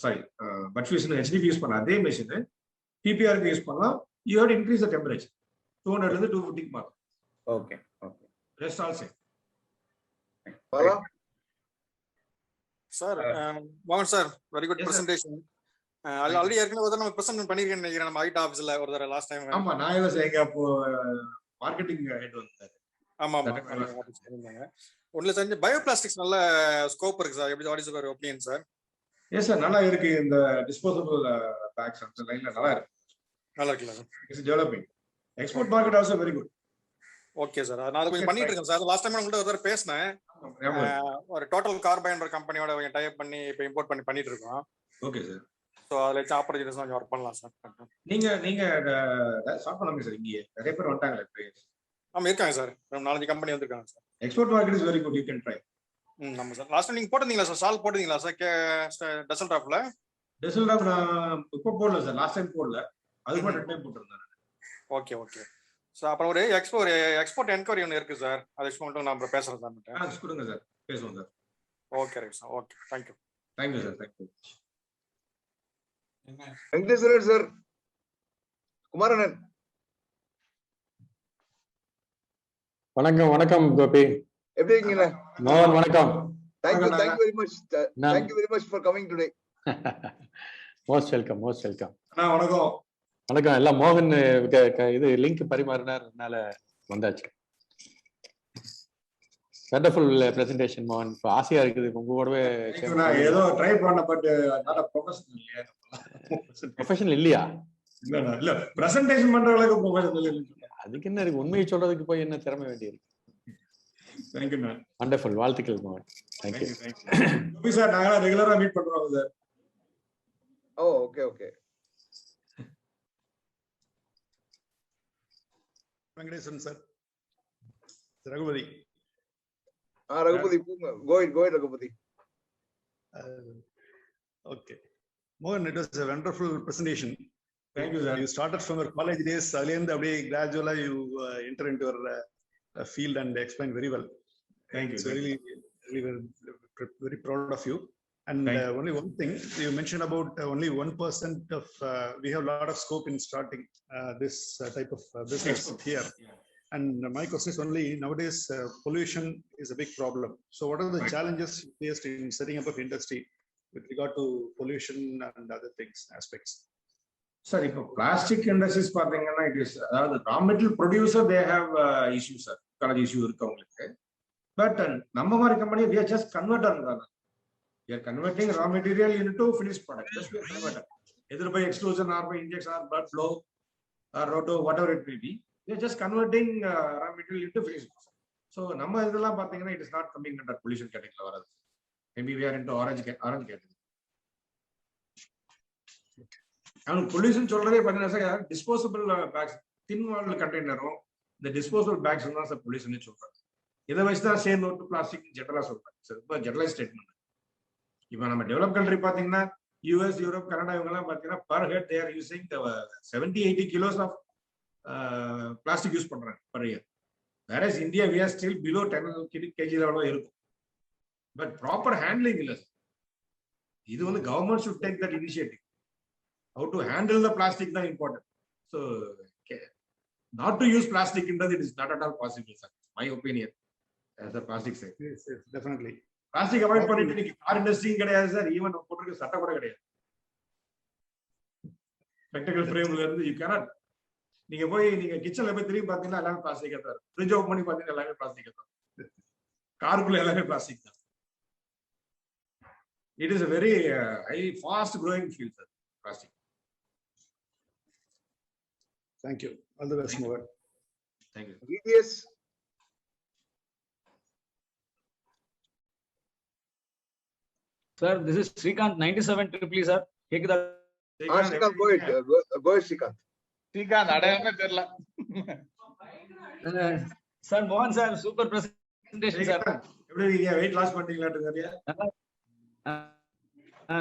butt fusion HDP use பண்ண அதே மெஷின் PPR க்கு யூஸ் பண்ணலாம். You have to increase the temperature 200 ல இருந்து 250 க்கு மாறும். Okay. Rest all same. Bala? Sir, Mohan sir, very good presentation. Already ஏற்கனவே ஒரு நம்ம பிரசன்ட் பண்ணிருக்கேன்னு நினைக்கிறேன் நம்ம ஐட் ஆபீஸ்ல ஒரு தடவை லாஸ்ட் டைம். ஆமா நான் இவ சேங்க அப்போ மார்க்கெட்டிங் ஹெட் வந்தாரு. ஆமா ஒன்ல செஞ்ச பயோபிளாஸ்டிக்ஸ் நல்ல ஸ்கோப் இருக்கு சார். எப்படி what is your opinion sir? Yes sir நல்லா இருக்கு. இந்த டிஸ்போசபிள் பேக்ஸ் அந்த லைன்ல நல்லா இருக்கு. It's developing. Export market also very good. Okay sir. நான் அது கொஞ்சம் பண்ணிட்டு இருக்கேன் சார். லாஸ்ட் டைம் உங்கள்ட்ட ஒரு தடவை பேசினேன். ஒரு டோட்டல் கார்பைன் கம்பெனியோட டை அப் பண்ணி இப்போ இம்போர்ட் பண்ணிட்டு இருக்கோம். Okay sir. சோ அதுல ஆப்பர்ச்சுனிட்டிஸ் கொஞ்சம் வர்க் பண்ணலாம் சார். நீங்க ஸ்டார்ட் பண்ணலாமே சார். இங்க நிறைய பேர் வந்துட்டாங்களே பிளேயர்ஸ். ஆமா இருக்காங்க சார். 4-5 கம்பெனி வந்திருக்காங்க sir. Export market is very good. You can try. ஆமா சார். லாஸ்ட் நீங்க போட்டுருந்தீங்களா சார்? சால் போட்டுருந்தீங்களா சார் டெசல் டாப்ல? டெசல் டாப் நான் இப்போ போடல சார். லாஸ்ட் டைம் போடல. அதுக்கு மட்டும் டைம் போட்டுருந்தேன். Okay sir. அப்புறம் ஒரு எக்ஸ்போர்ட் என்கொயரி ஒன்று இருக்கு சார். அது மட்டும் நான் அப்புறம் பேசுறேன் சார். கொடுங்க சார் பேசுவோம் sir. Okay right sir. Okay thank you sir. Thank you. Venkateswaran sir. குமாரண்ணன். வணக்கம் கோபி. எப்படி இருக்கீங்க? மோகன் வணக்கம். Thank you very much. Thank you very much for coming today. Most welcome. வணக்கம். எல்லாம் மோகன் இது லிங்க் பரிமாறினால வந்தாச்சு. வண்டர்ஃபுல் பிரசன்டேஷன் மோகன். இப்போ ஆசையா இருக்குது உங்க கூடவே. ஏதோ ட்ரை பண்ண பட் நாட் ப்ரொஃபஷனல் இல்லையா? இல்ல பிரசன்டேஷன் பண்ற அளவுக்கு ப்ரொஃபஷனல் இல்ல. அதுக்கு என்ன இருக்கு? உண்மையை சொல்றதுக்கு போய் என்ன திறமை வேண்டியிருக்கு. Thank you man. Wonderful. வாழ்த்துக்கள் மோகன். Thank you. கோபி சார் நாங்க ரெகுலரா மீட் பண்றோம் sir. Okay. Venkatesan sir. Ragupathi. Ragupati, go ahead Ragupati. Okay. Mohan, it was a wonderful presentation. Thank you sir. You started from your college days. Aliyand abhi gradually you enter into your field and explain very well. Thank you. It's really very proud of you. And only one thing you mentioned about only 1% of we have a lot of scope in starting this type of business here. And my question is only nowadays pollution is a big problem. So what are the challenges faced in setting up of industry? with regard to pollution and other things, aspects? Sir இப்போ plastic industries பார்த்தீங்கன்னா it is அதாவது raw material producer they have issue sir college issue இருக்கு அவங்களுக்கு. But நம்ம மாதிரி company we are just converter. We are converting raw material into finished product. Just we are converter. Either by extrusion or by injection or blood flow or roto, whatever it may be. We are just converting raw material into finished product. So நம்ம இதெல்லாம் பார்த்தீங்கன்னா it is not coming under pollution category வராது. Maybe we are into orange category. அவனுக்கு pollution சொல்றதே பார்த்தீங்கன்னா sir disposable packs, தின் வால் கண்டெய்னரும் இந்த disposable packs தான் sir pollution சொல்றாங்க. இதை வச்சு தான் சே நோ டு பிளாஸ்டிக் ஜெனரலா சொல்றாங்க சார். இப்போ ஜெனரலைஸ் ஸ்டேட்மெண்ட். இப்போ நம்ம டெவலப் கண்ட்ரி பார்த்தீங்கன்னா யூஎஸ், யூரோப், கனடா இவங்கெல்லாம் பார்த்தீங்கன்னா per head they are using 70-80 kilos of plastic use பண்றாங்க per year. Whereas India we are still below 10 kg லெவலோ இருக்கும். பட் ப்ராப்பர் ஹேண்ட்லிங் இல்லை சார். இது வந்து government should take that initiative. How to handle the plastic is important. So, not to use plastic in that, it is not at all possible, sir. My opinion, as a plastic side. Yes, yes, definitely. Plastic avoid பண்ணிட்டு car industry கிடையாது sir. Even போட்டுருக்க சட்டை கூட கிடையாது. Spectacle ஃப்ரேம்ல இருந்து you cannot. நீங்க போய் நீங்க கிச்சன்ல போய் திரும்பி பார்த்தீங்கன்னா எல்லாமே பிளாஸ்டிக் தான் இருக்கும். ஃப்ரிட்ஜ் ஓபன் பண்ணி பார்த்தீங்கன்னா எல்லாமே பிளாஸ்டிக் தான். காருக்குள்ள எல்லாமே பிளாஸ்டிக் தான். It is a very high, fast growing field, sir. Plastic. Thank you. All the best, Mohan. Thank you. VDS. Sir, this is Srikanth 97 triple, sir. Kekudha. Srikanth, go ahead. Go ahead, Srikanth. Srikanth, அடையாளமே தெரியல. Sir, Mohan sir, super presentation, sir. எப்படி நீங்க weight loss பண்றீங்களான்னு தெரியல.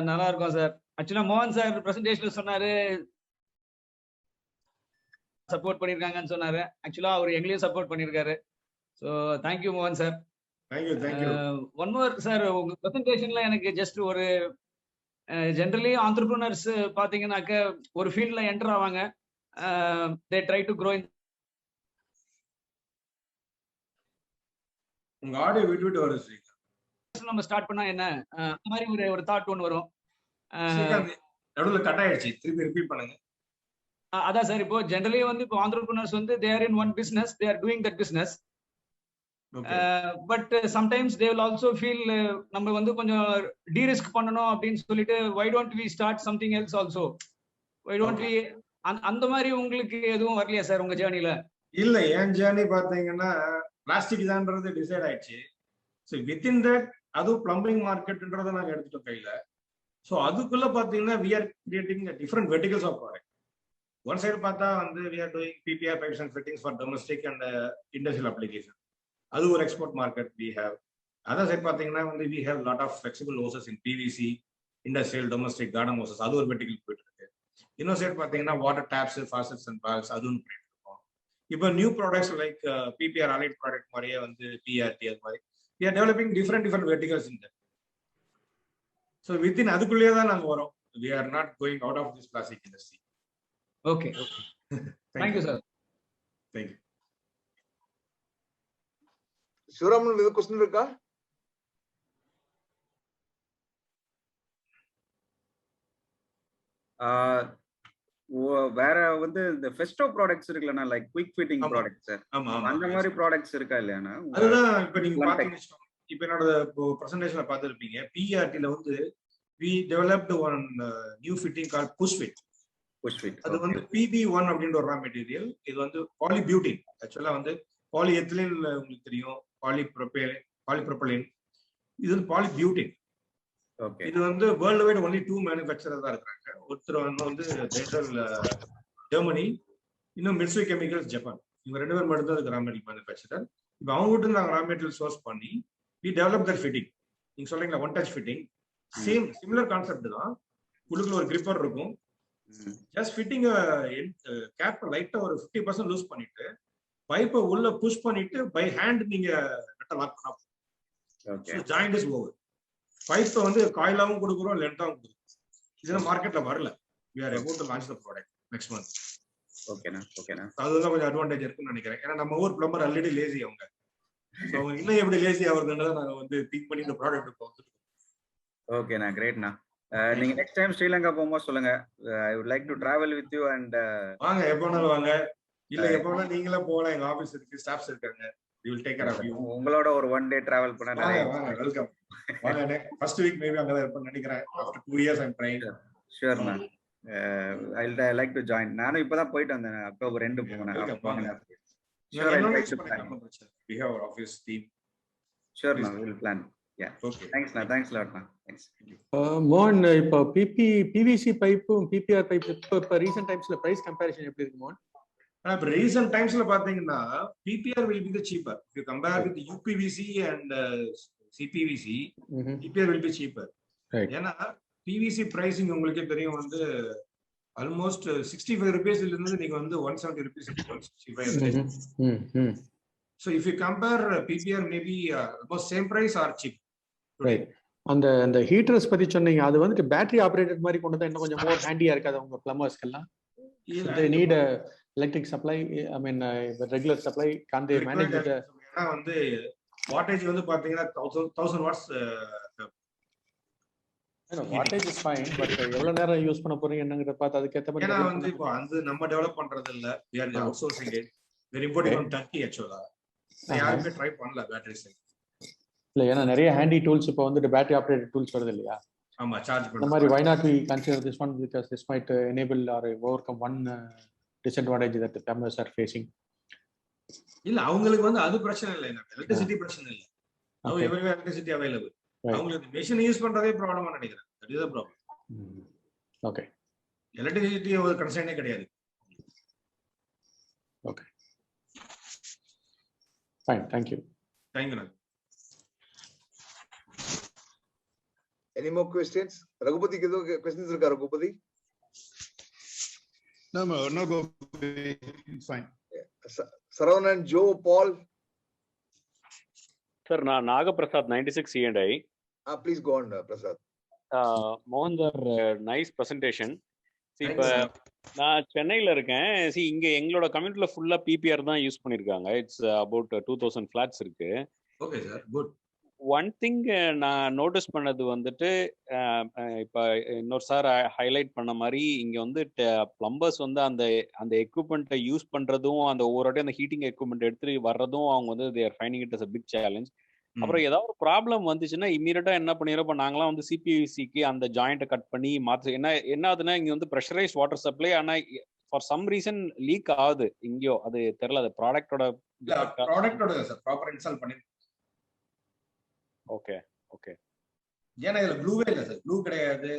நல்லா இருக்கும் sir. ஆக்சுவலா மோகன் sir பிரசன்டேஷன்ல சொன்னாரு சப்போர்ட் பண்ணிருக்காங்கன்னு சொன்னாரு. ஆக்சுவலா அவர் எங்களையும் சப்போர்ட் பண்ணிருக்காரு. சோ தேங்க் யூ மோகன் sir. Thank you. One more sir, உங்க பிரசன்டேஷன்ல எனக்கு ஜஸ்ட் ஒரு ஜெனரலி ஆண்டர்பிரினர்ஸ் பாத்தீங்கன்னாக்க ஒரு ஃபீல்ட்ல என்டர் ஆவாங்க. They try to grow in. உங்க ஆடியோ விட்டு வருது. நம்ம ஸ்டார்ட் பண்ணா என்ன அந்த மாதிரி ஒரு தாட் ஒன்று வரும். நடுவுல கட் ஆயிடுச்சு, திருப்பி ரிப்பீட் பண்ணுங்க. அதான் சார், இப்போ ஜெனரலி வந்து இப்போ ஆண்டர்பிரினர்ஸ் வந்து they are in one business, they are doing that business. But sometimes they will also feel நம்ம வந்து கொஞ்சம் டீரிஸ்க் பண்ணணும் அப்படின்னு சொல்லிட்டு why don't we start something else also, why don't we அந்த மாதிரி உங்களுக்கு எதுவும் வரலையா சார் உங்க ஜேர்னில? இல்ல, என் ஜேர்னி பாத்தீங்கன்னா பிளாஸ்டிக் தான்றது டிசைட் ஆயிடுச்சு. ஸோ வித்தின் தட் அதுவும் பிளம்பிங் மார்க்கெட்ன்றதை நாங்கள் எடுத்துட்டோம் கையில. ஸோ அதுக்குள்ள பாத்தீங்கன்னா we are creating different verticals of product. One side பார்த்தா வந்து we are doing PPR pipes and fittings for domestic and industrial application. அது ஒரு export market we have. Other side பாத்தீங்கன்னா வந்து we have lot of flexible hoses in PVC, industrial, domestic, garden hoses. அது ஒரு vertical போயிட்டு இருக்கு. இன்னொரு side பாத்தீங்கன்னா water taps, faucets and balls, அதுவும் பண்ணிட்டு இருக்கோம். இப்போ new products like PPR allied product மாதிரியே வந்து பிஆர்டி, அது மாதிரி we are developing different verticals in that. So within அதுக்குள்ளேயே தான் நாங்க வரோம். We are not going out of this plastic industry. Okay. Thank you sir. Thank you. Sivaraman, ஏதாவது question இருக்கா? வேற வந்து இந்த ஃபெஸ்டோ ப்ராடக்ட்ஸ் இருக்குல்லனா, லைக் குயிக் ஃபிட்டிங் ப்ராடக்ட்ஸ், அந்த மாதிரி ப்ராடக்ட்ஸ் இருக்கா இல்லையானா? அதுதான் இப்போ நீங்க பாத்தீங்கன்னா இப்போ என்னோட பிரசன்டேஷன்ல பார்த்திருப்பீங்க, பிஆர்டில வந்து we developed one new fitting called push fit. அது வந்து PB1 அப்படின்ற ஒரு ரா மெட்டீரியல். இது வந்து பாலிபியூட்டின். ஆக்சுவலா வந்து பாலிஎத்திலீன் உங்களுக்கு தெரியும், பாலிப்ரோபைலின். இது வந்து பாலிபியூட்டின். இது வந்து வேர்ல்டு வைட் ஒன்லி 2 மேனுஃபேக்சரர் தான் இருக்காங்க. ஒருத்தர் வந்து ஜெர்மனி, இன்னும் மிட்சுபிஷி கெமிக்கல்ஸ் ஜப்பான். இவங்க 2 பேர் மட்டும் தான் இருக்கு ரா மெட்டீரியல் மேனுஃபேக்சரர். இப்போ அவங்க கிட்ட நாங்கள் ரா மெட்டீரியல் சோர்ஸ் பண்ணி we develop that fitting. நீங்க சொல்றீங்களா one touch fitting, same similar concept தான். உள்ளுக்குள்ள ஒரு கிரிப்பர் இருக்கும். ஜஸ்ட் ஃபிட்டிங் கேப் லைட்டா ஒரு 50% லூஸ் பண்ணிட்டு பைப்பை உள்ள புஷ் பண்ணிட்டு பை ஹேண்ட் நீங்க நட்ட லாக் பண்ணலாம். Okay, joint is over. பைப்பை வந்து காயிலாவும் கொடுக்குறோம், லென்த்தாவும் கொடுக்குறோம். இதெல்லாம் மார்க்கெட்ல வரல. we are about to launch the product next month. ஓகேண்ணா, ஓகேண்ணா. அதுதான் கொஞ்சம் அட்வான்டேஜ் இருக்குன்னு நினைக்கிறேன். ஏன்னா நம்ம ஊர் பிளம்பர் ஆல்ரெடி லேசி அவங்க. ஸோ இன்னும் எப்படி லேசி ஆகுறதுன்றதை நாங்கள் வந்து திங்க் பண்ணி இந்த ப்ராடக்ட் வந்துருக்கோம். ஓகேண்ணா, கிரேட்ண்ணா. நீங்க நெக்ஸ்ட் டைம் ஸ்ரீலங்கா போகும்போது சொல்லுங்க. I would like to travel with you and வாங்க, எப்போ வேணாலும் வாங்க. இல்ல எப்போ வேணாலும் நீங்களே போகலாம். எங்க ஆபீஸ் இருக்கு, ஸ்டாஃப்ஸ் இருக்காங்க. We will take care of you. உங்களோட ஒரு ஒன் டே டிராவல் பண்ண நிறைய. வாங்க, வெல்கம். வாங்க, ஃபர்ஸ்ட் வீக் மேபி அங்க தான் இருப்பேன்னு நினைக்கிறேன். After 2 years I'm trying. ஷூர்ண்ணா. I like to join. நானும் இப்பதான் போயிட்டு வந்தேன். அக்டோபர் 2 போனேன். We have our office team. Sure, we will plan. Yeah. Okay. Thanks, na. Thanks a lot, na. Thanks. மோகன், இப்போ பிவிசி பைப்பும் பிபிஆர் பைப் இப்போ ரீசெண்ட் டைம்ஸ்ல price comparison எப்படி இருக்கு மோகன்? இப்போ ரீசெண்ட் டைம்ஸ்ல பாத்தீங்கன்னா PPR will be the cheaper. If you compare with UPVC and CPVC, PPR will be cheaper. Right. ஏன்னா பிவிசி பிரைசிங் உங்களுக்கே தெரியும் வந்து ஆல்மோஸ்ட் 65 ரூபீஸ்ல இருந்து நீங்க வந்து 170 rupees 165. So if you compare PPR, maybe almost same price or cheap. Right. அந்த heaters பத்தி சொன்னீங்க, அது வந்து பேட்டரி ஆபரேட்டட் மாதிரி கொண்டு தான் இன்னும் கொஞ்சம் மோர் ஹேண்டியா இருக்காது உங்க பிளம்பர்ஸ்க்கெல்லாம்? They need a electric supply, I mean regular supply, can they manage with ஏன்னா வந்து வாட்டேஜ் வந்து பாத்தீங்கன்னா 1000 watts. Wattage is fine, but எவ்வளவு நேரம் யூஸ் பண்ண போறீங்க என்னங்கறத பார்த்து அதுக்கு ஏத்த மாதிரி. ஏன்னா வந்து இப்போ அது நம்ம டெவலப் பண்றது இல்ல, we are outsourcing it. Very important from Turkey actually. யாருமே ட்ரை பண்ணல பேட்டரி சைடு. இல்ல, ஏன்னா நிறைய ஹேண்டி டூல்ஸ் இப்போ வந்து பேட்டரி ஆபரேட்டட் டூல்ஸ் வருது இல்லையா? ஆமா, சார்ஜ் பண்ண. இந்த மாதிரி why not we consider this one, because this might enable or overcome one disadvantage that the plumbers are facing. இல்ல, அவங்களுக்கு வந்து அது பிரச்சனை இல்லை, எலக்ட்ரிசிட்டி பிரச்சனை இல்லை. அவங்க எவ்வளவு எலக்ட்ரிசிட்டி அவைலபிள். அவங்களுக்கு மெஷின் யூஸ் பண்றதே ப்ராப்ளமா நினைக்கிறேன். That is the problem. Okay, electricity ஒரு கன்சர்னே கிடையாது. Okay, fine, thank you. Thank you. Any more questions? Raghupati, questions irukka Raghupati? No, go. It's fine. Saravanan, Joe, Paul. Sir, Nagaprasad, 96 C&I. Please go on, Prasad. Mohan sir, nice presentation. See, நான் சென்னையில இருக்கேன். C, இங்க எங்களோட கம்யூனிட்டில ஃபுல்லா PPR தான் use பண்ணிருக்காங்க. It's about 2000 flats இருக்கு. Okay sir, good. One thing நான் நோட்டீஸ் பண்ணது வந்துட்டு, இப்போ இன்னொரு சார் ஹைலைட் பண்ண மாதிரி இங்க வந்து பிளம்பர்ஸ் வந்து அந்த எக்யூப்மெண்ட்டை யூஸ் பண்றதும், அந்த ஒவ்வொரு அந்த ஹீட்டிங் எக்யூப்மெண்ட் எடுத்துட்டு வர்றதும் அவங்க வந்து they are finding it as a big challenge. அப்புறம் ஏதாவது ஒரு ப்ராப்ளம் வந்துச்சுன்னா இம்மீடியட்டா என்ன பண்ணிடுறோம், இப்போ நாங்களாம் வந்து சிபிவிசிக்கு அந்த ஜாயிண்ட்டை கட் பண்ணி மாற்று. என்ன ஆகுதுன்னா, இங்க வந்து ப்ரெஷரைஸ் வாட்டர் சப்ளை, ஆனா ஃபார் சம் ரீசன் லீக் ஆகுது இங்கேயோ. அது தெரியல, அது ப்ராடக்டோட சார் ப்ராப்பர் இன்ஸ்டால் பண்ணி. Okay, okay. ஏன்னா இதுல ப்ளூவே இல்ல சார், ப்ளூ கிடையாது,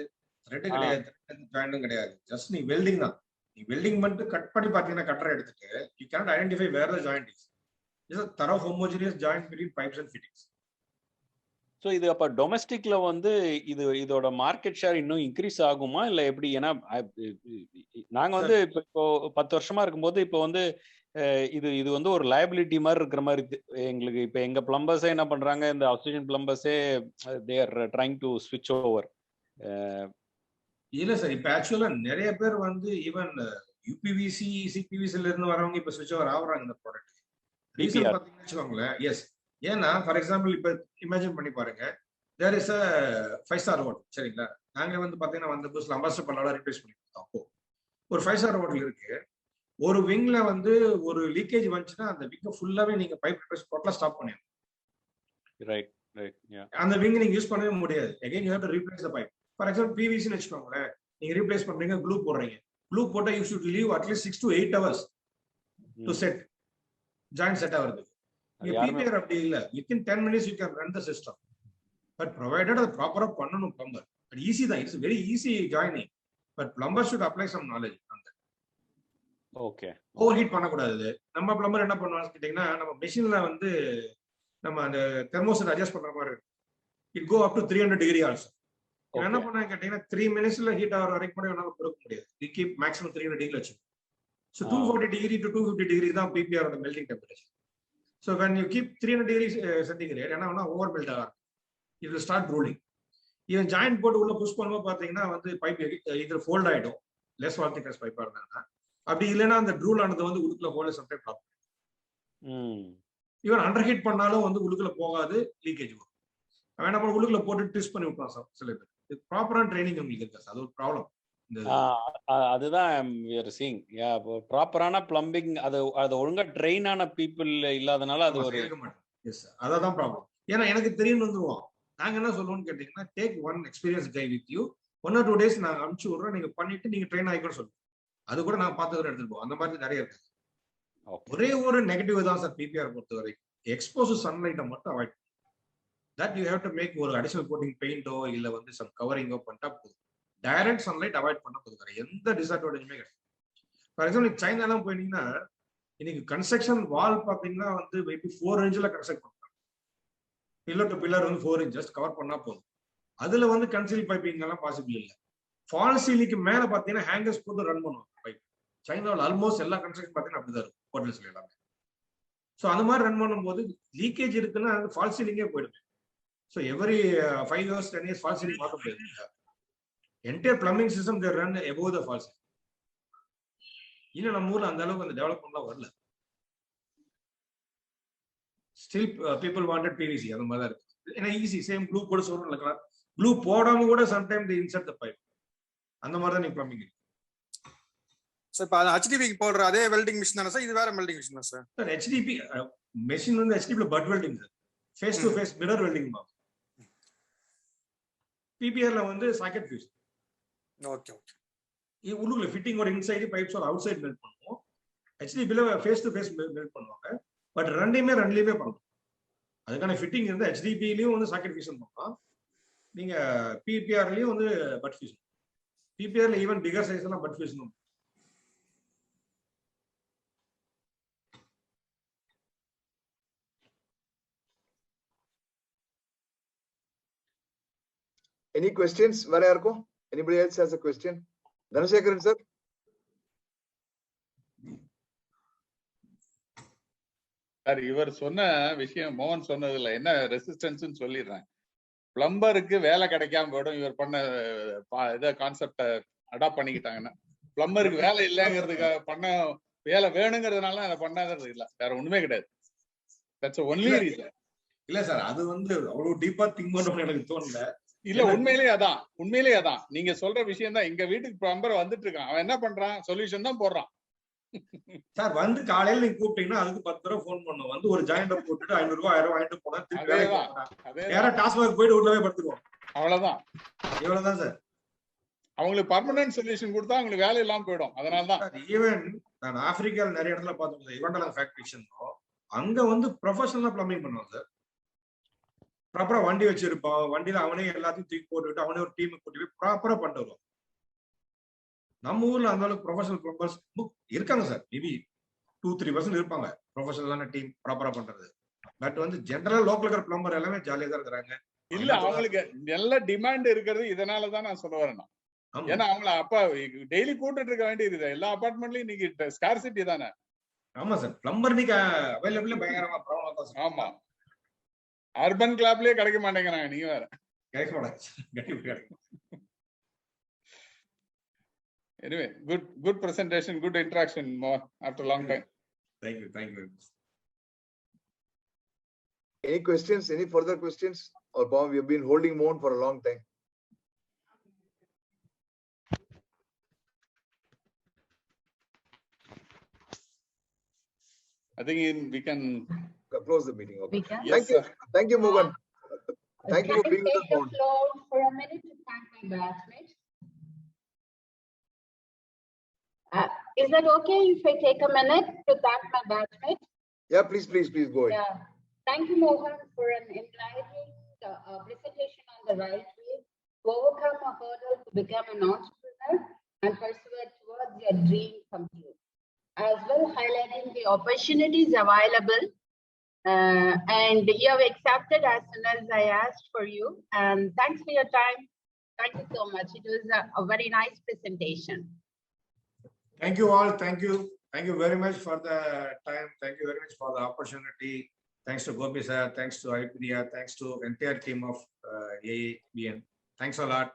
ரெட் கிடையாது, ஜாயிண்டும் கிடையாது. ஜஸ்ட் நீ வெல்டிங் தான். நீ வெல்டிங் மட்டும் கட் பண்ணி பாத்தீங்கன்னா கட்டரை எடுத்துட்டு you cannot identify where the joint is. It's a thorough homogeneous joint between pipes and fittings. So இது அப்போ டொமஸ்டிக்ல வந்து இதோட மார்க்கெட் ஷேர் இன்னும் இன்க்ரீஸ் ஆகுமா இல்லை எப்படி? ஏன்னா நாங்கள் வந்து இப்போ 10 வருஷமா இருக்கும்போது இப்போ வந்து இது வந்து ஒரு லயபிலிட்டி மாதிரி இருக்கிற மாதிரி இருக்கு எங்களுக்கு. இப்போ எங்க பிளம்பர்ஸே என்ன பண்றாங்க, இந்த அசோசியேஷன் பிளம்பர்ஸே தே ஆர் ட்ரைங் டு ஸ்விட்ச் ஓவர். இல்ல சார், இப்போ ஆக்சுவலா நிறைய பேர் வந்து ஈவன் யூபிவிசி சிபிவிசில இருந்து வரவங்க இப்போ ஸ்விட்ச் ஓவர் ஆகுறாங்க இந்த ப்ராடக்ட். ரீசன் பாத்தீங்கன்னு வச்சுக்கோங்களேன். எஸ், ஏன்னா ஃபார் எக்ஸாம்பிள் இப்போ இமேஜின் பண்ணி பாருங்க, there is a 5-star hotel, சரிங்களா? நாங்க வந்து பாத்தீங்கன்னா வந்து புதுசுல அம்பாஸ்டர் பண்ணாலும் ரீப்ளேஸ் பண்ணி கொடுத்தோம். அப்போ ஒரு 5-star ஹோட்டல் இருக்கு. ஒரு விங்ல வந்து ஒரு லீக்கேஜ் வந்துச்சுன்னா அந்த விங்க ஃபுல்லாவே நீங்க பைப் ரிப்ளேஸ் டோட்டலா ஸ்டாப் பண்ணிடணும். Right, right. அந்த விங் நீங்க யூஸ் பண்ணவே முடியாது. Again you have to replace the pipe. For example பிவிசின்னு வச்சுக்கோங்களேன், நீங்க ரீப்ளேஸ் பண்றீங்க, க்ளூ போடுறீங்க. க்ளூ போட்டா you should leave at least 6 to 8 hours to set joint set ஆகுறது. பிபிஆர் அப்படி இல்ல, within 10 minutes you can run the system. But provided அது ப்ராப்பரா பண்ணணும் பிளம்பர். பட் ஈஸி தான், it's very easy joining. But plumber should apply some knowledge on that. Okay, over heat பண்ணக்கூடாது. நம்ம plumber என்ன பண்ணுவாங்க கேட்டீங்கன்னா, நம்ம மெஷின்ல வந்து நம்ம அந்த தெர்மோஸ்டேட் அட்ஜஸ்ட் பண்ற மாதிரி இருக்கும். It go up to 300 degree also. என்ன பண்ணாங்க கேட்டீங்கன்னா 3 minutesல ஹீட் ஆகிற வரைக்கும் கூட என்னால கொடுக்க முடியாது. வி கீப் மேக்ஸிமம் 300 degree வச்சு. ஸோ 240 degree to 250 degree தான் பிபிஆர் ஓட melting temperature. So when you keep 300 degrees centigrade, என்ன ஆகும்னா ஓவர் மெல்ட் ஆகும். It will start rolling. Even joint போட்டு உள்ள புஷ் பண்ணும்போது பாத்தீங்கன்னா வந்து பைப் இதுல ஃபோல்ட் ஆயிடும், லெஸ் வால் திக்னஸ் பைப்பா இருந்தாங்கன்னா. அப்படி இல்லைன்னா அந்த ட்ரூல் ஆனது வந்து உள்ளுக்குள்ள whole sometime problem. Even under heat பண்ணாலும் வந்து உள்ளுக்குள்ள போகாது, லீக்கேஜ் வரும். அவன் நம்ம உள்ளுக்குள்ள போட்டு ட்விஸ்ட் பண்ணி விட்டுறான் சார் சில பேர். ப்ராப்பரான ட்ரைனிங் உங்களுக்கு இருக்கா சார்? அது ஒரு ப்ராப்ளம். அதுதான் ப்ராப்பரான பிளம்பிங் அது ஒழுங்கா ட்ரெயின் ஆன பீப்புள் இல்லாதனால அது ஒரு அதான் ப்ராப்ளம். ஏன்னா எனக்கு தெரியும் வந்துருவோம். நாங்க என்ன சொல்லுவோம்னு கேட்டீங்கன்னா, take one experience guy with you, 1 or 2 days நான் அனுப்பிச்சு விடுறோம், நீங்க பண்ணிட்டு நீங்க ட்ரெயின் ஆகிக்கணும்னு சொல்லுவோம். அது கூட நான் பார்த்து எடுத்துட்டு போவோம். அந்த மாதிரி நிறைய இருக்கு. ஒரே ஒரு நெகட்டிவ் தான் சார் பிபிஆர் பொறுத்த வரைக்கும், எக்ஸ்போஸ் சன்லைட்டை மட்டும் avoid. That you have to make ஒரு அடிஷனல் கோட்டிங் பெயிண்டோ இல்ல வந்து சம் கவரிங்கோ பண்ணிட்டா போதும். டைரக்ட் சன்லைட் அவாய்ட் பண்ண போதும், வேற எந்த டிஸ்அட்வான்டேஜுமே கிடையாது. ஃபார் எக்ஸாம்பிள் சைனாலாம் போயிட்டீங்கன்னா இன்னைக்கு கன்ஸ்ட்ரக்ஷன் வால் பார்த்தீங்கன்னா வந்து மேபி 4 inches கன்ஸ்ட்ரக்ட் பண்ணுறாங்க. பில்லர் டு பில்லர் வந்து 4 inches கவர் பண்ணா போதும். அதுல வந்து கன்சீல் பைப்பிங் எல்லாம் பாசிபிள் இல்லை. ஃபால் சீலிங்க்கு மேல பாத்தீங்கன்னா ஹேங்கர்ஸ் போட்டு ரன் பண்ணுவாங்க பைப். சைனாவில் ஆல்மோஸ்ட் எல்லா கன்ஸ்ட்ரக்ஷன் பார்த்தீங்கன்னா அப்படிதான் இருக்கும் ஹோட்டல்ஸ்ல எல்லாமே. ஸோ அந்த மாதிரி ரன் பண்ணும்போது லீக்கேஜ் இருக்குன்னா அது ஃபால் சீலிங்கே போயிடுது. So every 5 years 10 years fall ceiling மாற்ற முடியாது. Entire plumbing system they run above the fall ceiling. இன்னும் நம்ம ஊர்ல அந்த அளவுக்கு அந்த டெவலப்மெண்ட்லாம் வரல. ஸ்டில் பீப்புள் வாண்டட் பிவிசி அந்த மாதிரி தான் இருக்கு. ஏன்னா ஈஸி சேம் ப்ளூ போட சொல்றோம், ப்ளூ போடாம கூட சம்டைம் தி இன்சர்ட் த பைப். அந்த மாதிரி தான் நீ பிளம்பிங். சார் இப்போ ஹெச்டிபிக்கு போடுற அதே வெல்டிங் மிஷின் தானே சார்? இது வேற வெல்டிங் மிஷின் தான் சார்? சார் ஹெச்டிபி மெஷின் வந்து ஹெச்டிபில but welding sir, face to face mirror welding மாதிரி. பிபிஆர்ல வந்து சாக்கெட் ஃபியூஸ். Okay okay. உள்ளுக்குள்ள ஃபிட்டிங்கோட இன்சைடு பைப்ஸ் ஒரு அவுட் சைடு மெல்ட் பண்ணுவோம். ஹெச்டிபில ஃபேஸ் டு ஃபேஸ் மெல்ட் பண்ணுவாங்க. பட் ரெண்டுமே பண்ணணும். அதுக்கான ஃபிட்டிங் வந்து ஹெச்டிபிலையும் வந்து சாக்கெட் ஃபியூஷன் பண்ணலாம், நீங்க பிபிஆர்லயும் வந்து பட் ஃபியூஷன். பிபிஆர்ல ஈவன் பிகர் சைஸ் எல்லாம் butt fusion. Any questions? Where are anybody else has a question? Dhanasekaran sir. Sir இவர் சொன்ன விஷயம் மோகன் சொன்னதுல என்ன ரெசிஸ்டன்ஸ் சொல்லிடுறேன். பிளம்பருக்கு வேலை கிடைக்காம போயிடும். இவர் பண்ண இத கான்செப்ட அடாப்ட் பண்ணிக்கிட்டாங்கன்னா, பிளம்பருக்கு வேலை இல்லைங்கிறதுக்காக பண்ண வேலை வேணுங்கிறதுனால அதை பண்ணாதது இல்ல, வேற ஒண்ணுமே கிடையாது. That's only reason. இல்ல சார், அது வந்து அவ்வளவு டீப்பா திங்க் பண்ணணும்னு எனக்கு தோணல. இல்ல உண்மையிலேயே அதான் நீங்க சொல்ற விஷயம் தான். எங்க வீட்டுக்கு பிளம்பர் வந்துட்டு இருக்கான், அவன் என்ன பண்றான், சொல்யூஷன் தான் போடுறான். சார் வந்து காலையில நீங்க கூப்பிட்டீங்கன்னா அதுக்கு 10 தடவை போன் பண்ணுவோம். வந்து ஒரு ஜாயிண்ட் போட்டுட்டு 500 ரூபாய் 1000 வாங்கிட்டு போனா யாரா டாஸ்மாக் போயிட்டு உள்ளவே படுத்துருவோம். அவ்வளவுதான், இவ்வளவுதான் சார். அவங்களுக்கு பர்மனன்ட் சொல்யூஷன் கொடுத்தா அவங்களுக்கு வேலை இல்லாம போயிடும். அதனாலதான் ஈவன் நான் ஆப்பிரிக்கால நிறைய இடத்துல பார்த்தோம், இவண்டெல்லாம் ஃபேக்டரிஸ் அங்க வந்து ப்ரொஃபஷனலா பிளம்பிங் பண்ணுவாங்க சார். ப்ராப்பரா வண்டி வச்சிருப்பான், வண்டியில அவனே எல்லாத்தையும் தூக்கி போட்டுவிட்டு அவனே ஒரு டீம் கூட்டி போய் ப்ராப்பரா பண்ணிட்டு வருவான். நம்ம ஊர்ல அந்த அளவுக்கு ப்ரொஃபஷனல் பிளம்பர்ஸ் இருக்காங்க சார், மேபி 2-3% இருப்பாங்க ப்ரொஃபஷனலான டீம் ப்ராப்பரா பண்றது. பட் வந்து ஜெனரலா லோக்கல் இருக்கிற பிளம்பர் எல்லாமே ஜாலியா தான் இருக்கிறாங்க. இல்ல அவங்களுக்கு நல்ல டிமாண்ட் இருக்கிறது இதனாலதான் நான் சொல்ல வரேன். ஏன்னா அவங்கள அப்ப டெய்லி கூட்டிட்டு இருக்க வேண்டியது எல்லா அபார்ட்மெண்ட்லயும் இன்னைக்கு ஸ்கார்சிட்டி தானே. ஆமா சார், பிளம்பர் நீங்க அவைலபிள் பயங்கரமா ப்ராப்ளம். ஆமா, அர்பன் கிளப்லயே கிடைக்க மாட்டேங்கிறாங்க. நீங்க வேற கிடைக்க மாட்டாங்க. Anyway, good presentation, good interaction more after a long time. Thank you very much. Any questions? Any further questions? Or we have been holding Mohan for a long time. I think we can close the meeting. Okay. Yes, thank you, Mohan. Thank you for being with us, Mohan. For a minute to thank my batchmate. Is that okay if I take a minute to thank my batchmate? Yeah, please go ahead. Yeah. Thank you, Mohan, for an enlightening presentation on the right way to overcome a hurdle to become an entrepreneur and pursue towards your dream come true. As well, highlighting the opportunities available and you have accepted as soon as I asked for you. And thanks for your time. Thank you so much. It was a very nice presentation. Thank you all. Thank you very much for the time. Thank you very much for the opportunity. Thanks to Gopi sir. Thanks to IPDR. Thanks to entire team of AABN. Thanks a lot.